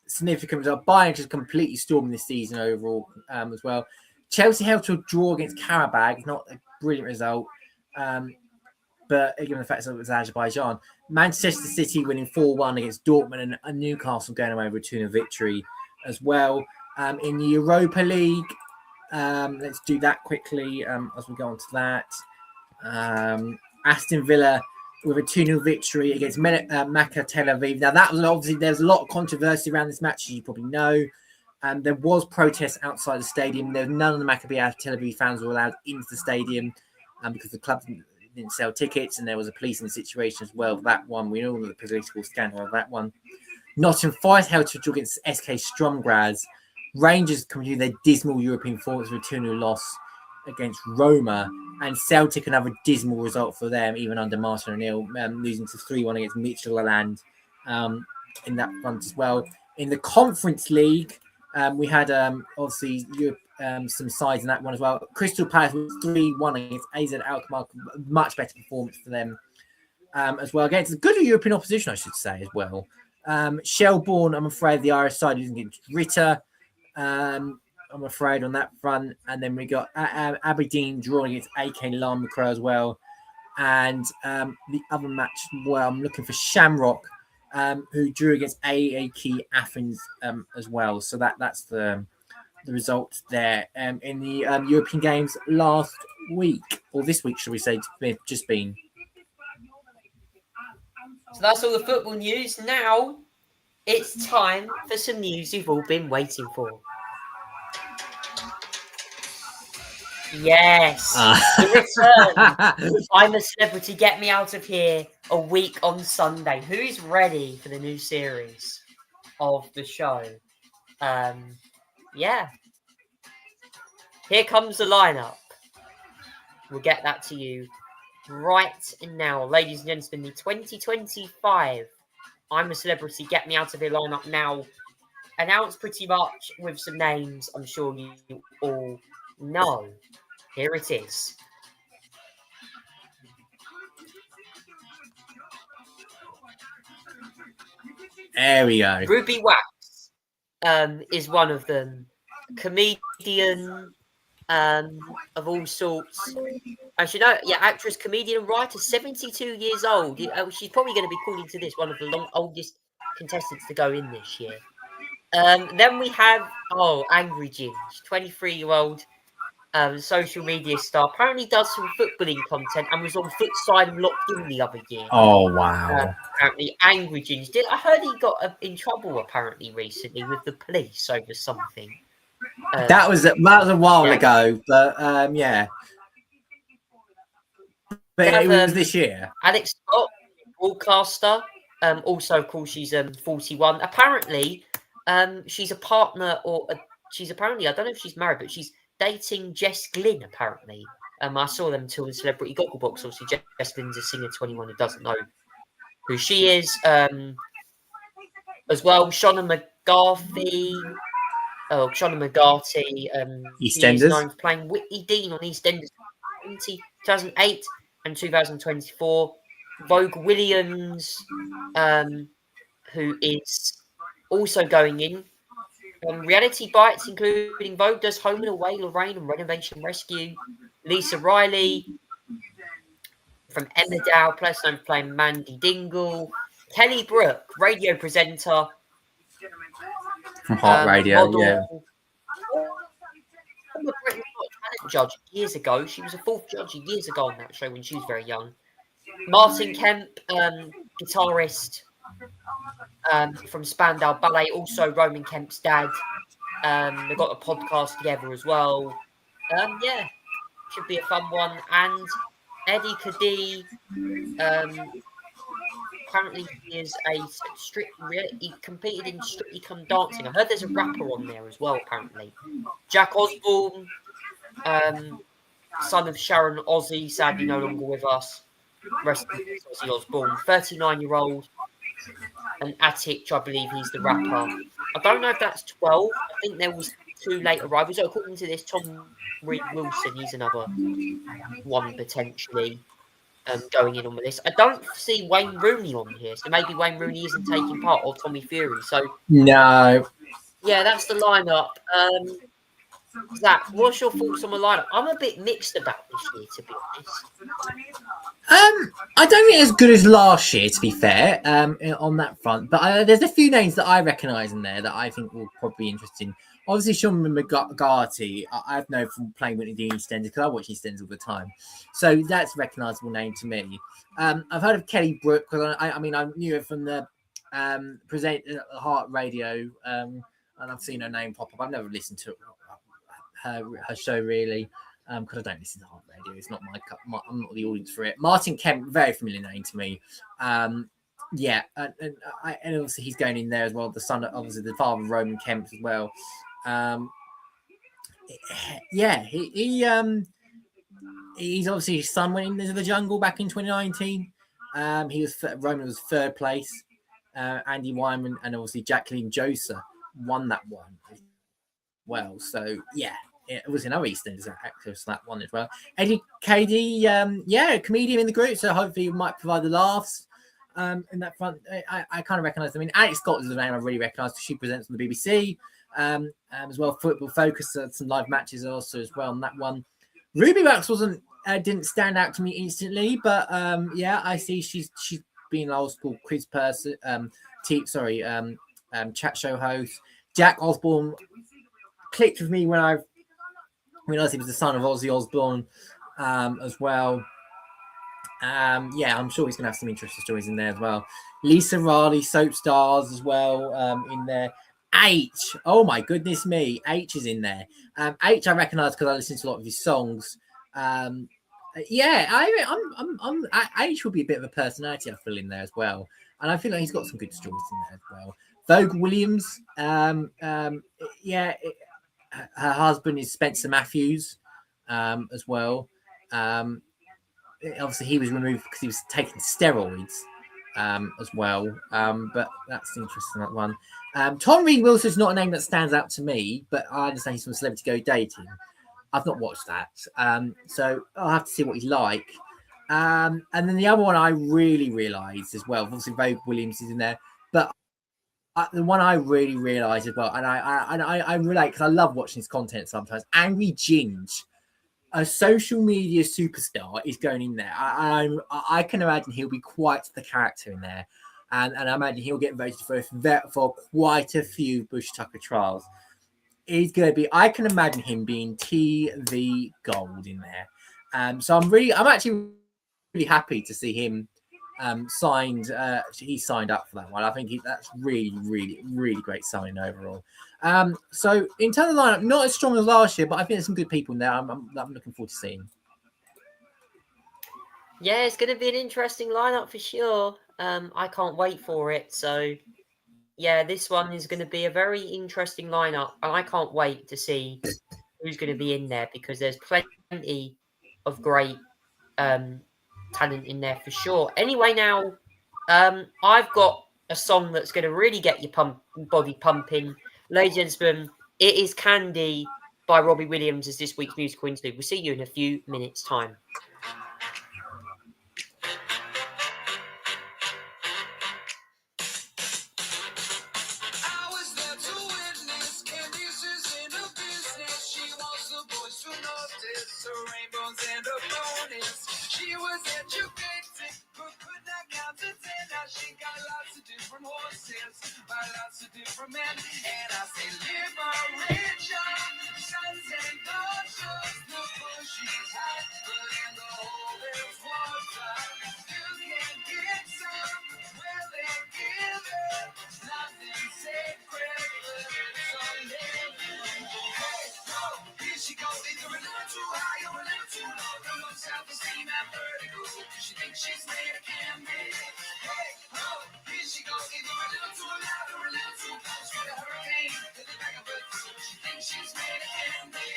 Significant result. Bayern just completely storming this season overall as well. Chelsea held to a draw against Karabakh. Not a brilliant result. But given the fact that it was Azerbaijan. Manchester City winning 4-1 against Dortmund and Newcastle going away with a 2-0 victory as well. In the Europa League, let's do that quickly as we go on to that. Aston Villa with a 2-0 victory against Maccabi Tel Aviv. Now, that was obviously, there's a lot of controversy around this match, as you probably know. There was protests outside the stadium. None of the Maccabi Tel Aviv fans were allowed into the stadium because the club didn't sell tickets, and there was a policing situation as well. That one, we all know the political scandal of that one. Nottingham Forest held to draw against SK Stromgrads. Rangers continued their dismal European performance with a 2-0 loss against Roma, and Celtic another dismal result for them, even under Martin O'Neill, losing to 3-1 against Midtjylland in that front as well. In the Conference League, we had obviously some sides in that one as well. Crystal Palace was 3-1 against AZ Alkmaar, much better performance for them as well. Against a good European opposition, I should say, as well. Shelbourne, I'm afraid the Irish side isn't against Ritter. I'm afraid on that front. And then we got Aberdeen drawing against AK Larmacrow as well. And the other match, well, I'm looking for Shamrock, who drew against AAK Athens as well. So that's the results there in the European games last week, or this week, should we say, just been. So that's all the football news. Now it's time for some news you've all been waiting for. Yes, the return. I'm a Celebrity, Get Me Out of Here, a week on Sunday. Who is ready for the new series of the show? Yeah. Here comes the lineup. We'll get that to you right now. Ladies and gentlemen, the 2025 I'm a Celebrity, Get Me Out of Here lineup now announced pretty much with some names I'm sure you all know. Here it is. There we go. Ruby Wax is one of them. Comedian of all sorts. And you know, yeah, actress, comedian, writer, 72 years old. She's probably going to be called into this, one of the oldest contestants to go in this year. Then we have, Angry Ginge, 23-year-old social media star. Apparently does some footballing content and was on Footside and Locked In the other year. Oh, wow. Apparently Angry Ginge did. I heard he got in trouble apparently recently with the police over something. That was a while ago, but yeah. But it was this year. Alex Scott, broadcaster, also called, she's 41. Apparently, she's a partner, she's apparently, I don't know if she's married, but she's dating Jess Glynn, apparently. I saw them till in Celebrity Gogglebox. Obviously, Jess Glynn's a singer, 21, who doesn't know who she is. As well, Shauna McGarty. EastEnders. She's known for playing Whitney Dean on EastEnders 2008 and 2024. Vogue Williams, who is also going in. Reality Bites, including Vogue Does Home and Away, Lorraine and Renovation Rescue. Lisa Riley from Emmerdale, plus known for playing Mandy Dingle. Kelly Brook, radio presenter. From Heart Radio, model. yeah. I'm a British Talent judge years ago. She was a fourth judge years ago on that show when she was very young. Martin Kemp, guitarist from Spandau Ballet, also Roman Kemp's dad. They've got a podcast together as well. Yeah, should be a fun one. And Eddie Kadee, apparently he is he competed in Strictly Come Dancing. I heard there's a rapper on there as well, apparently. Jack Osborne, son of Sharon Ozzy, sadly no longer with us. Rest in peace, Ozzy Osbourne, 39-year-old. And Attic, I believe he's the rapper. I don't know if that's 12. I think there was 2 late arrivals. So according to this, Tom Reed Wilson, he's another one potentially going in on the list. I don't see Wayne Rooney on here, so maybe Wayne Rooney isn't taking part, or Tommy Fury. So no. Yeah, that's the lineup. Zach, what's your thoughts on the lineup? I'm a bit mixed about this year, to be honest. I don't think it's as good as last year, to be fair, on that front. But there's a few names that I recognise in there that I think will probably be interesting. Obviously, Sean McGarty, I've known from playing with the EastEnders because I watch EastEnders all the time. So that's a recognisable name to me. I've heard of Kelly Brook because I knew her from the present Heart Radio, and I've seen her name pop up. I've never listened to her show really. because I don't listen to hard radio. It's not I'm not the audience for it. Martin Kemp, very familiar name to me. Yeah, and obviously he's going in there as well. The son, obviously the father of Roman Kemp as well. Yeah, he's obviously his son went into the jungle back in 2019. Roman was third place. Andy Wyman and obviously Jacqueline Josa won that one as well. So yeah, it was another EastEnders actress that one as well. Eddie KD, yeah, comedian in the group, so hopefully might provide the laughs. In that front, I kind of recognise. I mean, Alex Scott is the name I really recognise because she presents on the BBC as well. Football Focus, some live matches also as well on that one. Ruby Wax didn't stand out to me instantly, but yeah, I see she's being an old school quiz person, chat show host. Jack Osborne clicked with me when I realised he was the son of Ozzy Osbourne as well. Yeah, I'm sure he's going to have some interesting stories in there as well. Lisa Riley, Soap Stars as well in there. H, oh my goodness me, H is in there. H I recognise because I listen to a lot of his songs. Yeah, H will be a bit of a personality I feel in there as well, and I feel like he's got some good stories in there as well. Vogue Williams, yeah, her husband is Spencer Matthews as well. Obviously, he was removed because he was taking steroids as well, but that's interesting, that one. Tom Reed Wilson's not a name that stands out to me, but I understand he's from Celebrity Go Dating. I've not watched that, so I'll have to see what he's like. And then the other one I really realised as well, obviously Vogue Williams is in there, but the one I really realised as well, and I relate because I love watching his content sometimes. Angry Ginge, a social media superstar, is going in there. I can imagine he'll be quite the character in there, and I imagine he'll get voted for quite a few Bush Tucker trials. He's going to be. I can imagine him being TV gold in there. So I'm actually really happy to see him signed. He signed up for that one. I think that's really great signing overall. So in terms of the lineup, not as strong as last year, but I think there's some good people in there. I'm looking forward to seeing. Yeah, it's going to be an interesting lineup for sure. I can't wait for it. So yeah, this one is going to be a very interesting lineup, and I can't wait to see who's going to be in there because there's plenty of great talent in there for sure. Anyway, now I've got a song that's going to really get your body pumping. Ladies and gentlemen, it is Candy by Robbie Williams as this week's musical interlude. We'll see you in a few minutes' time. Lots of different men, and I say liberation, sons and daughters, the bush is hot, but in the hole there's water. You can get some, well they give it, nothing sacred, but it's a living. Hey, ho, here she goes, either a little too high or a little too low, no low self-esteem and vertigo, she thinks she's made of candy. Hey, ho, here she goes, either a little too loud or a little too close for the hurricane to the back of her throat. She thinks she's made of candy.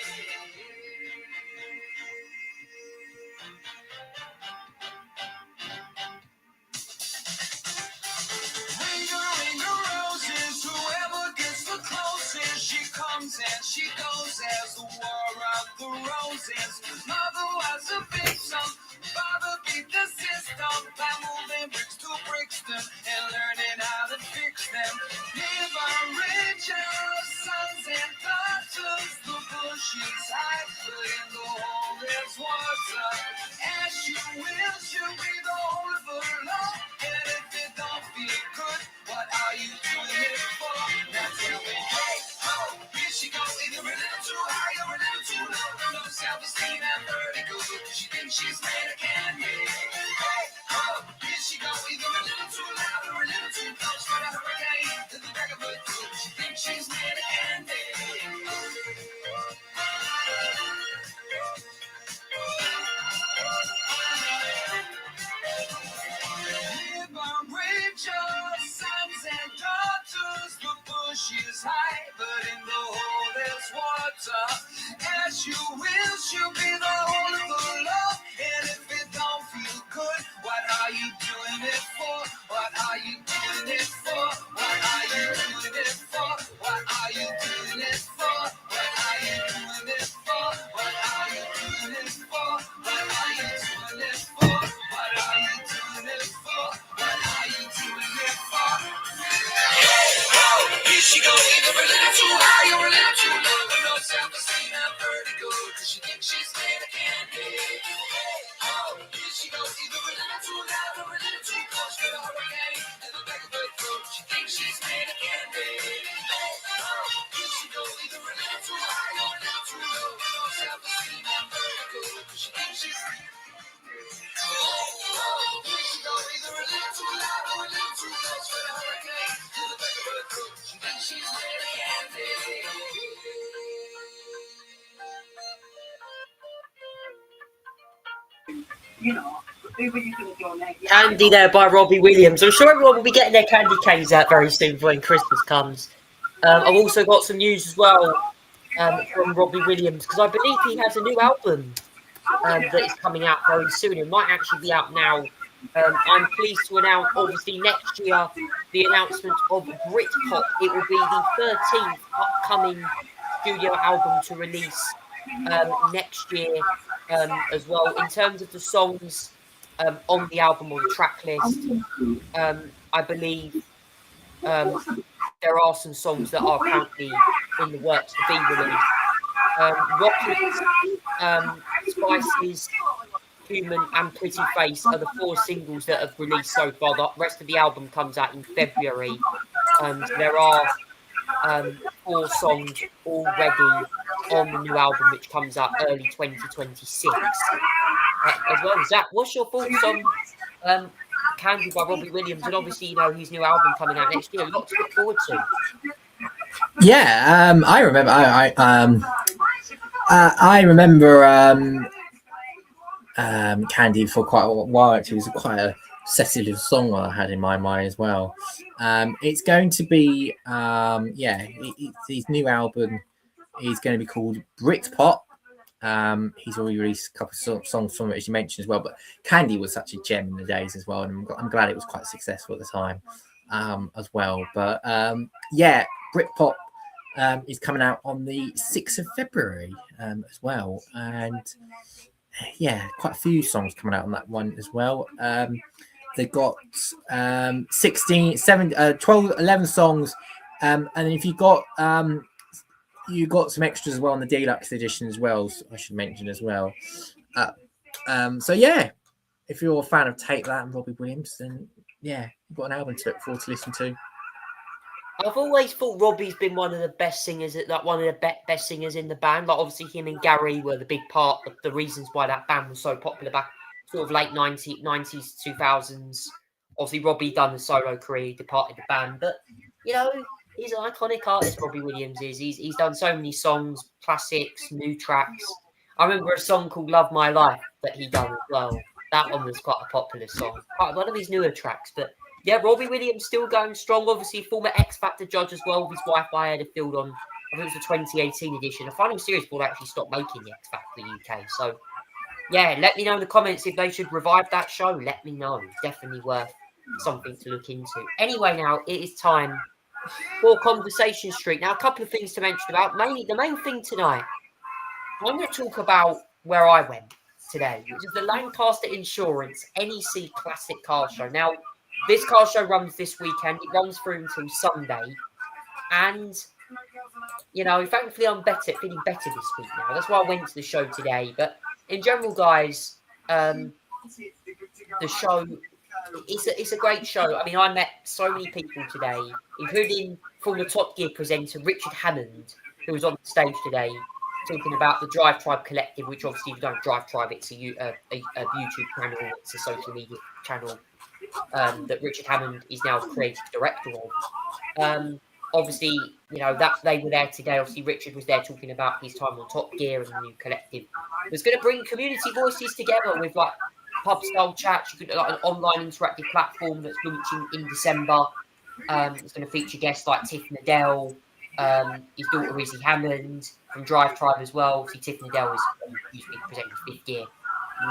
Ring the roses, whoever gets the closest, she comes and she goes as the war of the roses. Mother was a victim, father beat the system by moving bricks to Brixton and learning how to fix them. Liberation, sons and daughters, the bush is high, but in the hole there's water. As you will, she'll be the whole of her law. And if it don't feel good, what are you doing it for? Now tell me, hey, ho, here she goes, either a little too high or a little too low. No self-esteem and vertigo, she thinks she's made of candy. Hey, ho, here she goes, either a little too loud or a little too close for the hurricane to the back of her throat. She thinks she's made of candy. As you will, she'll be the whole of the love. And if it don't feel good, what are you doing it for? What are you doing it for? What are you doing it for? What are you doing it for? What are you doing it for? What are you doing it for? What are you doing it for? What are you doing it for? What are you doing it for? Here she goes, either a little too high or a little too low. With no self-esteem and vertigo, cause she thinks she's made of candy. Oh, here she goes, either a little too loud or a little too close to the hurricane. And the back of her throat, she thinks she's made of candy. Oh, here she goes, either a little too high or a little too low. With no self-esteem and vertigo, cause she thinks she's here she goes, either a little too loud or a little too close for the hurricane. To the back of her throat, she thinks she's made of candy. You know, when you can go like, Candy there by Robbie Williams. I'm sure everyone will be getting their candy canes out very soon for when Christmas comes. I've also got some news as well from Robbie Williams because I believe he has a new album that is coming out very soon. It might actually be out now. I'm pleased to announce, obviously, next year, the announcement of Britpop. It will be the 13th upcoming studio album to release next year as well. In terms of the songs on the album or the track list, I believe there are some songs that are currently in the works to be released. Rocket, Spices, Human and Pretty Face are the 4 singles that have released so far. The rest of the album comes out in February. There are 4 songs already on the new album, which comes out early 2026. As well as that, what's your thoughts on Candy by Robbie Williams? And obviously, you know, his new album coming out next year. A lot to look forward to. Yeah, I remember. I remember Candy for quite a while. Actually, it was quite a obsessive song I had in my mind as well. It's going to be, his new album is going to be called Britpop. He's already released a couple of songs from it, as you mentioned as well. But Candy was such a gem in the days as well, and I'm glad it was quite successful at the time as well. But Britpop is coming out on the 6th of February as well, and quite a few songs coming out on that one as well. They've got 11 songs, and then if you got some extras as well on the deluxe edition as well, I should mention as well. If you're a fan of Take That and Robbie Williams, then you've got an album to look forward to listen to. I've always thought Robbie's been one of the best singers, one of the best singers in the band. Like, obviously, him and Gary were the big part of the reasons why that band was so popular back sort of late 90s, 2000s. Obviously, Robbie done the solo career, departed the band. But, you know, he's an iconic artist, Robbie Williams is. He's done so many songs, classics, new tracks. I remember a song called Love My Life that he done as well. That one was quite a popular song. Quite one of his newer tracks, but yeah, Robbie Williams still going strong. Obviously, former X Factor judge as well. With his wife, I had a field on, I think it was the 2018 edition. I find him serious before they actually stopped making the X Factor UK. So, yeah, let me know in the comments if they should revive that show. Let me know. Definitely worth something to look into. Anyway, now it is time for Conversation Street. Now, a couple of things to mention about. Mainly, the main thing tonight, I'm going to talk about where I went today, which is the Lancaster Insurance NEC Classic Car Show. Now, this car show runs this weekend. It runs through until Sunday. And, you know, thankfully I'm feeling better this week now. That's why I went to the show today. But in general, guys, the show, it's a great show. I mean, I met so many people today, including former Top Gear presenter Richard Hammond, who was on the stage today, talking about the Drive Tribe Collective, which obviously, if you don't Drive Tribe, it's a YouTube channel, it's a social media channel that Richard Hammond is now creative director of. Obviously, you know, that they were there today. Obviously, Richard was there talking about his time on Top Gear and the new collective. It was going to bring community voices together with like pub style chats. You could like an online interactive platform that's launching in December. It's going to feature guests like Tiff Nadell, His daughter Izzy Hammond from Drive Tribe as well. See, Tiffany Dell is usually presenting 5th year.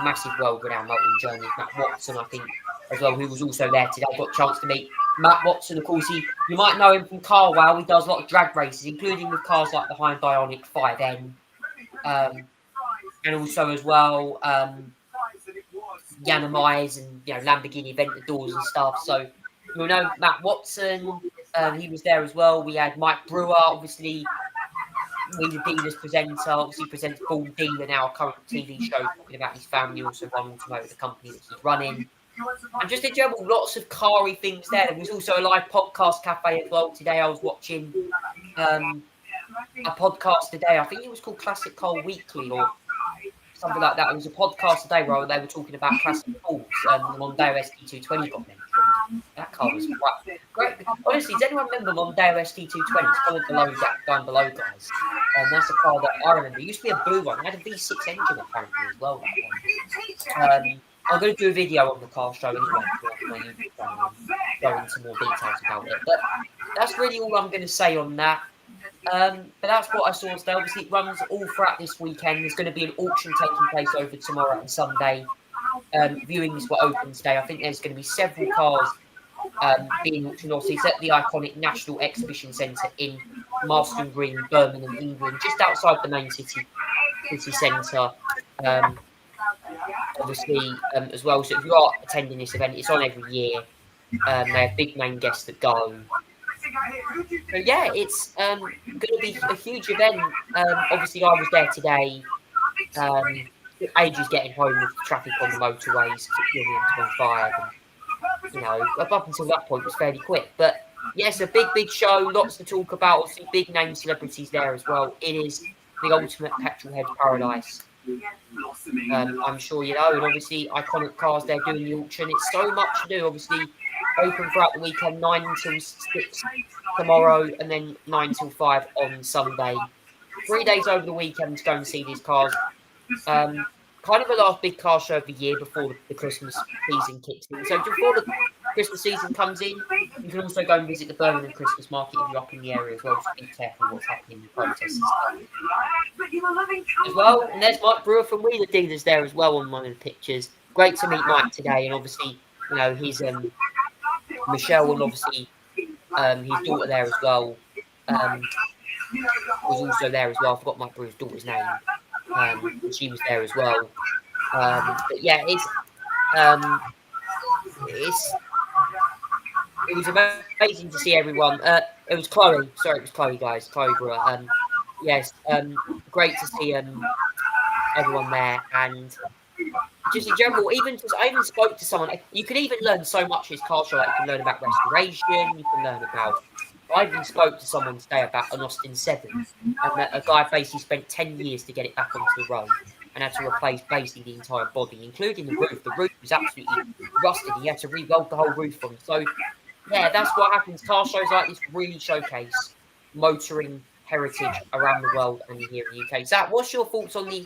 Massive world-renowned motoring journalist, Matt Watson, I think, as well, who was also there today. Got a chance to meet Matt Watson, of course. You might know him from Carwell. He does a lot of drag races, including with cars like the Hyundai Ioniq 5N. And also as well, Yanamais and Lamborghini Aventadors and stuff. So you'll know Matt Watson. He was there as well. We had Mike Brewer, obviously. He's a dealers presenter. Obviously presents Full Dealer now, a current TV show talking about his family, also running Automotive, the company that he's running. And just in general, lots of car-y things there. There was also a live podcast cafe as well today. I was watching a podcast today. I think it was called Classic Car Weekly or something like that. It was a podcast today where they were talking about classic cars. The Mondeo ST220 got mentioned. That car was great. Honestly, does anyone remember Mondeo ST220? It's comment below that down below, guys. That's a car that I remember. It used to be a blue one. It had a V6 engine apparently as well. That one. I'm going to do a video on the car show anyway. Go into more details about it. But that's really all I'm going to say on that. But that's what I saw today. Obviously, it runs all throughout this weekend. There's going to be an auction taking place over tomorrow and Sunday. Viewings were open today. I think there's going to be several cars being auctioned off. It's at the iconic National Exhibition Centre in Marston Green, Birmingham, England, just outside the main city centre. Obviously, as well. So if you are attending this event, it's on every year. They have big name guests that go. So yeah, it's going to be a huge event. Obviously, I was there today. Ages getting home with the traffic on the motorways, particularly in 25. And, up until that point, it was fairly quick. But yes, a big show. Lots to talk about. Obviously, big name celebrities there as well. It is the ultimate petrol head paradise. I'm sure you know, and obviously iconic cars they're doing the auction. It's so much to do. Obviously, open throughout the weekend, 9 until 6 tomorrow, and then 9 till 5 on Sunday. 3 days over the weekend to go and see these cars. Kind of the last big car show of the year before the Christmas season kicks in. So before the Christmas season comes in, you can also go and visit the Birmingham Christmas market if you're up in the area as well. So be careful what's happening in the protests as well. And there's Mike Brewer from We The Dealers there as well on one of the pictures. Great to meet Mike today, and obviously, he's Michelle and obviously his daughter there as well. Was also there as well. I forgot Mike Brewer's daughter's name. She was there as well. But yeah, it was amazing to see everyone. It was Chloe. Sorry, it was Chloe, guys. Chloe Brewer. Yes, great to see everyone there, and just in general, I even spoke to someone. You can even learn so much at his car show. Like you can learn about restoration. You can learn about. I even spoke to someone today about an Austin 7, and that a guy basically spent 10 years to get it back onto the road and had to replace basically the entire body, including the roof. The roof was absolutely rusted. He had to rebuild the whole roof from. So, yeah, that's what happens. Car shows like this really showcase motoring heritage around the world and here in the UK. Zach, what's your thoughts on the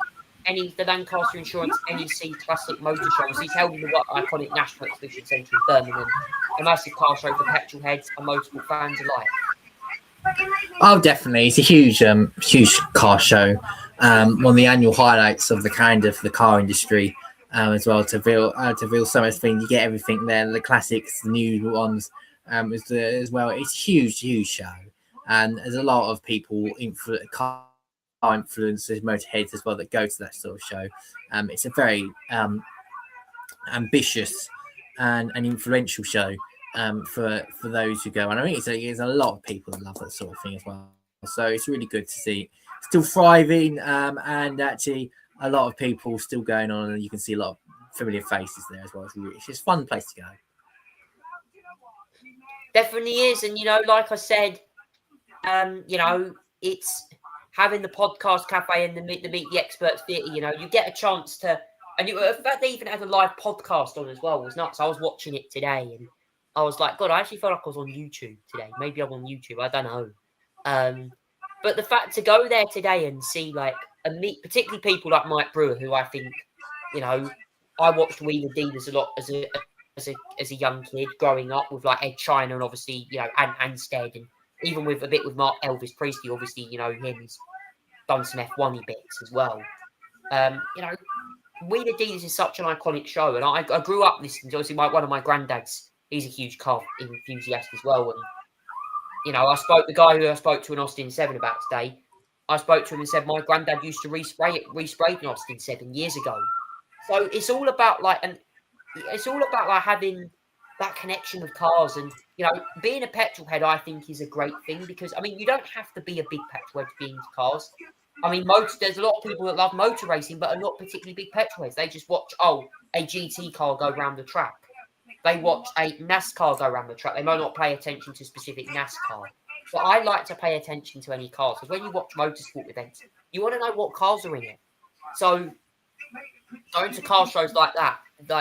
Lancaster Insurance NEC Classic Motor Shows? He's held in the iconic National Exhibition Centre in Birmingham. A massive car show for petrol heads and motorsport fans alike. Oh, definitely. It's a huge car show. One of the annual highlights of the car industry as well. To reveal so much things. You get everything there, the classics, the new ones as well. It's a huge show. And there's a lot of people, car influencers, motorheads as well, that go to that sort of show. It's a very ambitious and influential show for those who go. And I think there's a lot of people that love that sort of thing as well. So it's really good to see still thriving and actually a lot of people still going on, and you can see a lot of familiar faces there as well. It's just a fun place to go. Definitely is. And, like I said, it's having the podcast cafe and the Meet the Experts theatre, you get a chance to, and in fact, they even had a live podcast on as well. It was nuts. I was watching it today and I was like, God, I actually felt like I was on YouTube today. Maybe I'm on YouTube. I don't know. But the fact to go there today and see and meet particularly people like Mike Brewer, who I think, I watched We The Dealers a lot as a young kid growing up with Ed China and obviously, and Stead and even with a bit with Mark Elvis Presley, obviously, you know, him, he's done some F1 bits as well. You know, We the Dealers is such an iconic show, and I grew up listening to, obviously, one of my granddads, he's a huge car enthusiast as well, and, you know, the guy who I spoke to in Austin 7 about today, I spoke to him and said, my granddad used to respray in Austin 7 years ago. So it's all about, having that connection with cars, and, you know, being a petrol head, I think, is a great thing, because, I mean, you don't have to be a big petrol head to be into cars. I mean, there's a lot of people that love motor racing, but are not particularly big petrol heads. They just watch, a GT car go around the track. They watch a NASCAR go around the track. They might not pay attention to specific NASCAR. But I like to pay attention to any cars, because when you watch motorsport events, you want to know what cars are in it. So going to car shows like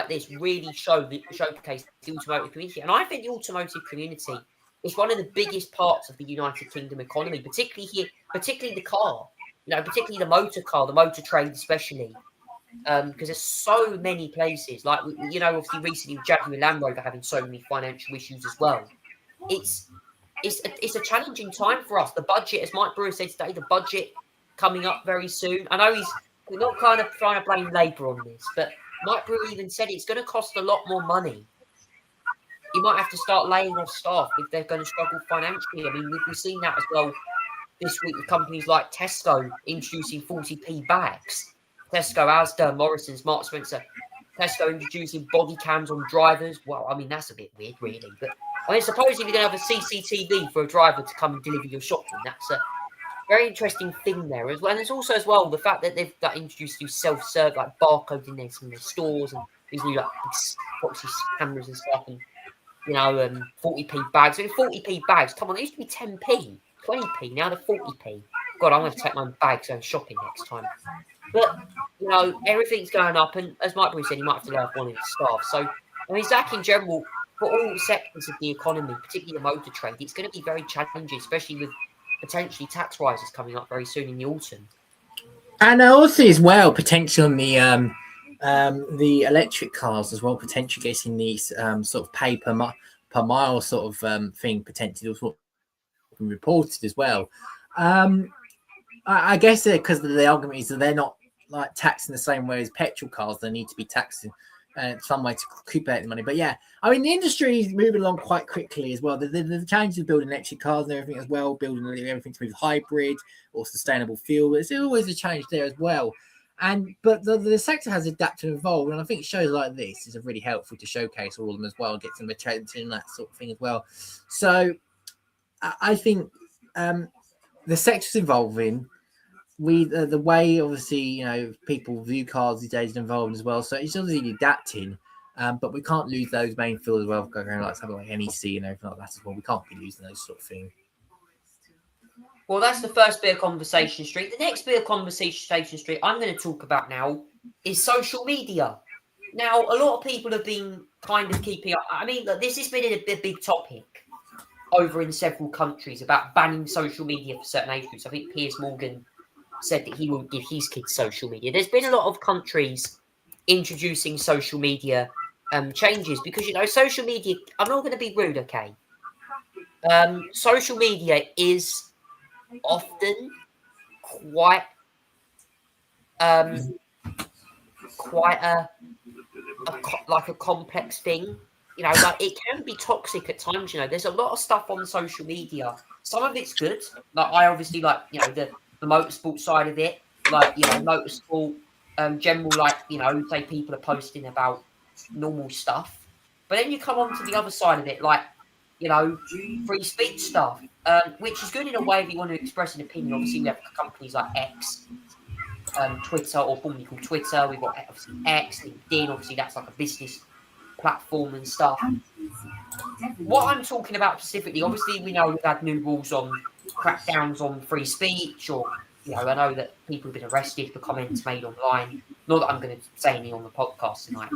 this, really showcase the automotive community. And I think the automotive community is one of the biggest parts of the United Kingdom economy, particularly the car. You know, particularly the motor car, the motor trade especially, because there's so many places. Like, you know, obviously recently with Jaguar and Land Rover having so many financial issues as well. It's a challenging time for us. The budget, as Mike Brewer said today, the budget coming up very soon. I know we're not kind of trying to blame Labour on this, but Mike Brewer even said it's going to cost a lot more money. You might have to start laying off staff if they're going to struggle financially. I mean, we've seen that as well this week with companies like Tesco introducing 40p bags. Tesco, Asda, Morrison's, Marks Spencer. Tesco introducing body cams on drivers. Well, I mean, that's a bit weird, really. But I mean, supposing you're going to have a CCTV for a driver to come and deliver your shopping, that's a very interesting thing there as well. And there's also as well the fact that they've introduced new self-serve, like barcodes in there, some of the stores, and these new boxy cameras and stuff, and, you know, 40p bags. I mean, 40p bags, come on, they used to be 10p. 20p, now they're 40p. God, I'm going to take my bags going shopping next time. But, you know, everything's going up, and as Mike Brewer said, he might have to lay off one of his staff. So, I mean, Zach, in general, for all sectors of the economy, particularly the motor trade, it's going to be very challenging, especially with potentially tax rises coming up very soon in the autumn. And also as well, potentially on the electric cars as well, potentially getting these sort of pay per mile sort of thing potentially also reported as well. I guess because the argument is that they're not like taxing the same way as petrol cars. They need to be taxing some way to recuperate the money. But yeah, I mean, the industry is moving along quite quickly as well. The challenges of building electric cars and everything as well, building everything to move hybrid or sustainable fuel. It's always a challenge there as well. But the sector has adapted and evolved, and I think shows like this is really helpful to showcase all of them as well, get some attention and that sort of thing as well. So I think the sector's evolving. The way obviously, you know, people view cars these days is evolving as well. So it's obviously adapting, but we can't lose those main fields as well. Going like something like NEC and everything like that as well. We can't be losing those sort of things. Well, that's the first bit of Conversation Street. The next bit of Conversation Street I'm going to talk about now is social media. Now, a lot of people have been kind of keeping up. I mean, look, this has been a big topic over in several countries about banning social media for certain age groups. I think Piers Morgan said that he won't give his kids social media. There's been a lot of countries introducing social media changes because, you know, social media, I'm not going to be rude, okay? Social media is often quite a complex thing. You know, like it can be toxic at times. You know, there's a lot of stuff on social media. Some of it's good. Like I obviously like, you know, the motorsport side of it. Like, you know, motorsport, general, like, you know, say people are posting about normal stuff. But then you come on to the other side of it, like, you know, free speech stuff, which is good in a way if you want to express an opinion. Obviously, we have companies like X, Twitter, or formerly called Twitter. We've got obviously X, LinkedIn. Obviously, that's like a business platform and stuff. What I'm talking about specifically, obviously, we know we've had new rules on crackdowns on free speech, or, you know, I know that people have been arrested for comments made online. Not that I'm going to say anything on the podcast tonight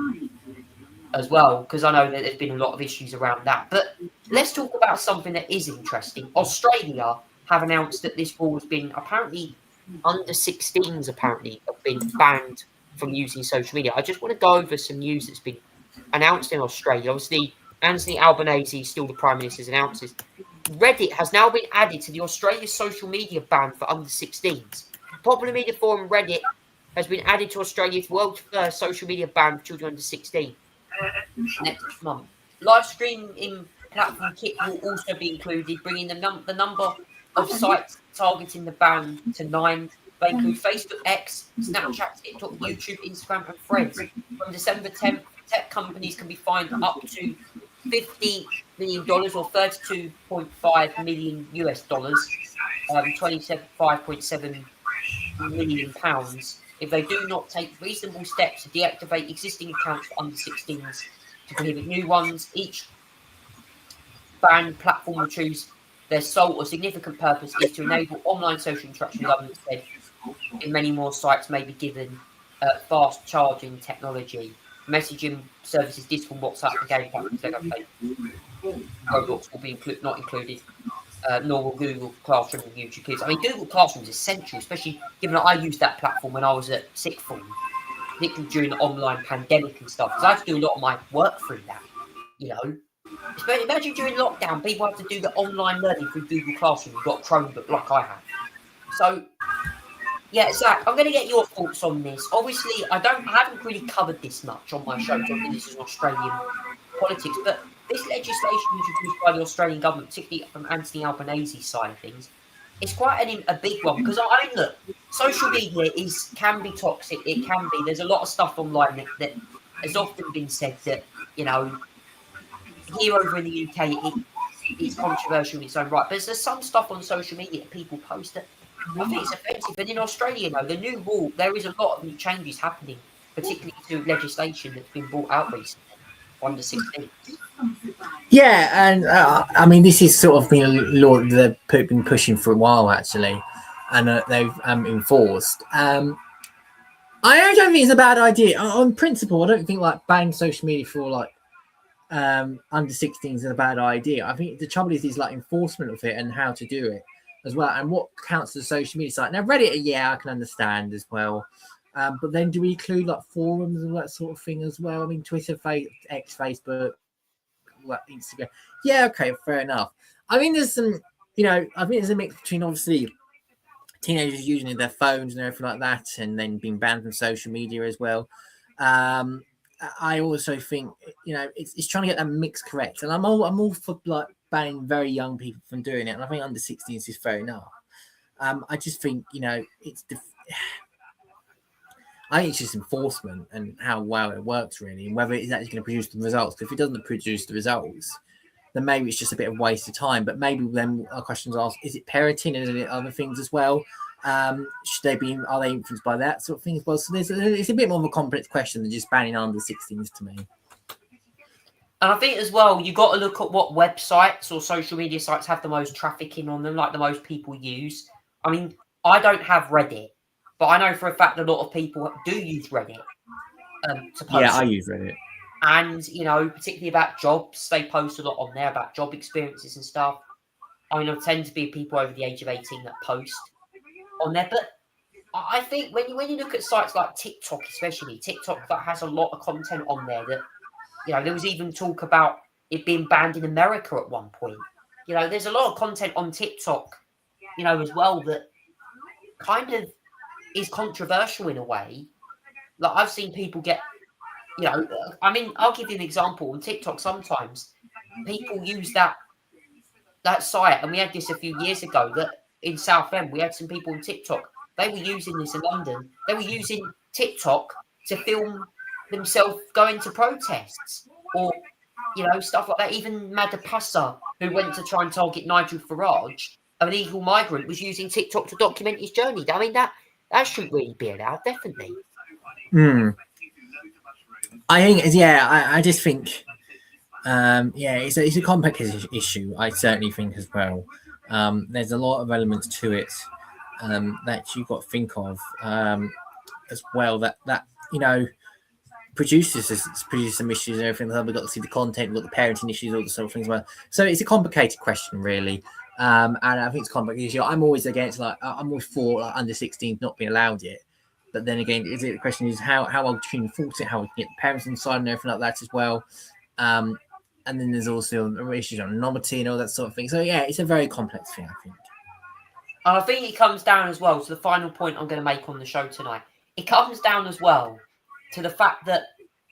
as well, because I know that there's been a lot of issues around that. But let's talk about something that is interesting. Australia have announced that this rule has been apparently under 16s apparently have been banned from using social media. I just want to go over some news that's been announced in Australia. Obviously, Anthony Albanese, still the Prime Minister's announces. Reddit has now been added to the Australia social media ban for under 16s. Popular media forum Reddit has been added to Australia's world's first social media ban for children under 16 next month. Live streaming platform Kit will also be included, bringing the number of sites targeting the ban to 9. They include Facebook, X, Snapchat, TikTok, YouTube, Instagram, and Threads. From December 10th, tech companies can be fined up to $50 million or 32.5 million US dollars, 25.7 million pounds, if they do not take reasonable steps to deactivate existing accounts for under 16s to prohibit new ones. Each banned platform will choose their sole or significant purpose is to enable online social interaction. The government said in many more sites may be given fast charging technology. Messaging services, Discord, WhatsApp, and game platforms, Roblox will be not included, nor will Google Classroom and YouTube Kids. I mean, Google Classroom is essential, especially given that I used that platform when I was at sixth form, particularly during the online pandemic and stuff, because I had to do a lot of my work through that, you know. Imagine during lockdown, people have to do the online learning through Google Classroom. You've got Chromebook like I have. So, yeah, Zach, I'm going to get your thoughts on this. Obviously, I haven't really covered this much on my show, because this is Australian politics, but this legislation introduced by the Australian government, particularly from Anthony Albanese's side of things, it's quite a big one, because I mean, look, social media can be toxic. It can be. There's a lot of stuff online that has often been said that, you know, here over in the UK, it's controversial in its own right. But there's some stuff on social media that people post that I think it's offensive. But in Australia, though, the new rule, there is a lot of new changes happening, particularly to legislation that's been brought out recently. Under 16. Yeah, and I mean, this is sort of been a law that they've been pushing for a while, actually, and they've enforced. I don't think it's a bad idea. On principle, I don't think like banning social media for like under 16s is a bad idea. I think the trouble is like enforcement of it and how to do it as well, and what counts as a social media site. Now, Reddit, yeah, I can understand as well. But then do we include like forums and that sort of thing as well? I mean, Twitter, X, Facebook, Instagram. Yeah, okay, fair enough. I mean, there's some, you know, I think there's a mix between obviously teenagers using their phones and everything like that, and then being banned from social media as well. I also think, you know, it's trying to get that mix correct, and I'm all for like banning very young people from doing it, and I think under 16s is fair enough. I just think, you know, I think it's just enforcement and how well it works, really, and whether it's actually going to produce the results. If it doesn't produce the results, then maybe it's just a bit of waste of time. But maybe then our questions asked: is it parenting? Is it other things as well? Are they influenced by that sort of thing as well? So it's a bit more of a complex question than just banning under 16s to me. And I think as well, you've got to look at what websites or social media sites have the most trafficking on them, like the most people use. I mean, I don't have Reddit. But I know for a fact a lot of people do use Reddit to post. Yeah, I use Reddit. And, you know, particularly about jobs, they post a lot on there about job experiences and stuff. I mean, there tend to be people over the age of 18 that post on there. But I think when you look at sites like TikTok, especially, TikTok that has a lot of content on there that, you know, there was even talk about it being banned in America at one point. You know, there's a lot of content on TikTok, you know, as well that kind of is controversial in a way. Like I've seen people get, you know, I mean, I'll give you an example. On TikTok, sometimes people use that site, and we had this a few years ago, that in Southend, we had some people on TikTok. They were using this in London. They were using TikTok to film themselves going to protests or, you know, stuff like that. Even Madapasa, who went to try and target Nigel Farage, an illegal migrant, was using TikTok to document his journey. I mean, that shouldn't really be allowed, definitely. I think, yeah, I just think, yeah, it's a complex issue. I certainly think as well. There's a lot of elements to it that you've got to think of as well. That you know, produces some issues and everything. We've got to see the content, we've got the parenting issues, all the sort of things as well. So it's a complicated question, really. And I think it's a complicated issue. I'm always against, like, I'm always for like, under 16 not being allowed yet. But then again, the question is how well can you enforce it? How we can get the parents inside and everything like that as well. and then there's also issues on anonymity and all that sort of thing. So yeah, it's a very complex thing, I think. And I think it comes down as well to the final point I'm going to make on the show tonight. It comes down as well to the fact that,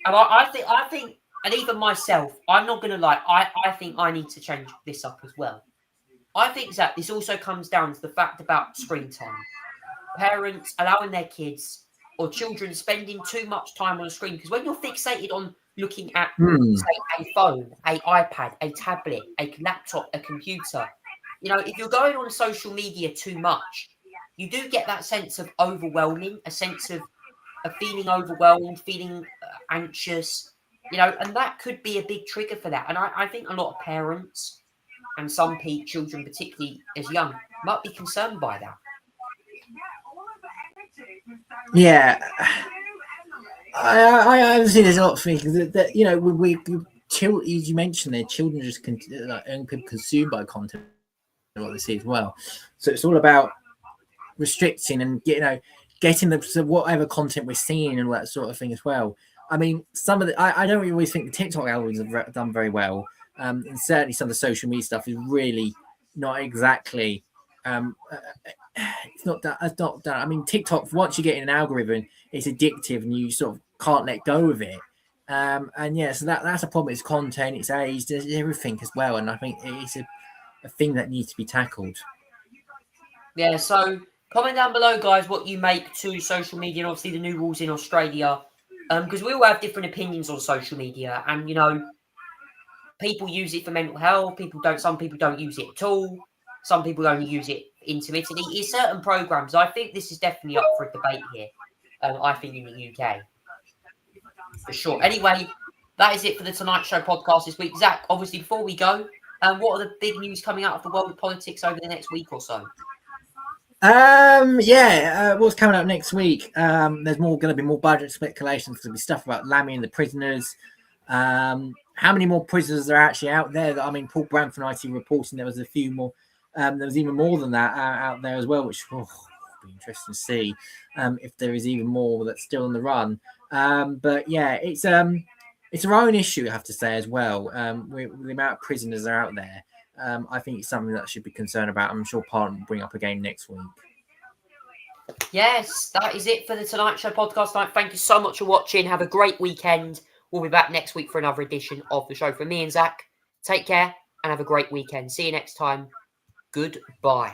and I think, and even myself, I'm not going to lie, I think I need to change this up as well. I think that this also comes down to the fact about screen time. Parents allowing their kids or children spending too much time on a screen, because when you're fixated on looking at, say, a phone, a iPad, a tablet, a laptop, a computer, you know, if you're going on social media too much, you do get that sense of overwhelming, a sense of feeling overwhelmed, feeling anxious, you know, and that could be a big trigger for that. And I think a lot of parents and some children, particularly as young, might be concerned by that. Yeah, I understand there's a lot of things that you know, as you mentioned there, children just like young people consumed by content what they see as well. So it's all about restricting and getting the whatever content we're seeing and all that sort of thing as well. I mean, some of the I don't always think the TikTok algorithms have done very well, and certainly some of the social media stuff is really not exactly. It's not that. I mean, TikTok, once you get in an algorithm, it's addictive and you sort of can't let go of it. And yeah, so that's a problem. It's content, it's age, there's everything as well. And I think it's a thing that needs to be tackled. Yeah, so comment down below, guys, what you make to social media and obviously the new rules in Australia. Because we all have different opinions on social media. And, you know, people use it for mental health. Some people don't use it at all. Some people only use it intermittently. In certain programs, I think this is definitely up for a debate here. I think in the UK. For sure. Anyway, that is it for the Tonight Show podcast this week. Zach, obviously, before we go, what are the big news coming out of the world of politics over the next week or so? What's coming up next week? There's going to be more budget speculations. There'll be stuff about Lammy and the prisoners. How many more prisoners are actually out there? I mean, Paul Branford IT reporting there was a few more. There was even more than that out there as well, which will be interesting to see if there is even more that's still on the run. But yeah, it's our own issue, I have to say as well. With the amount of prisoners that are out there, I think it's something that I should be concerned about. I'm sure Parliament will bring up again next week. Yes, that is it for the Tonight Show podcast tonight. Thank you so much for watching. Have a great weekend. We'll be back next week for another edition of the show. From me and Zach, take care and have a great weekend. See you next time. Goodbye.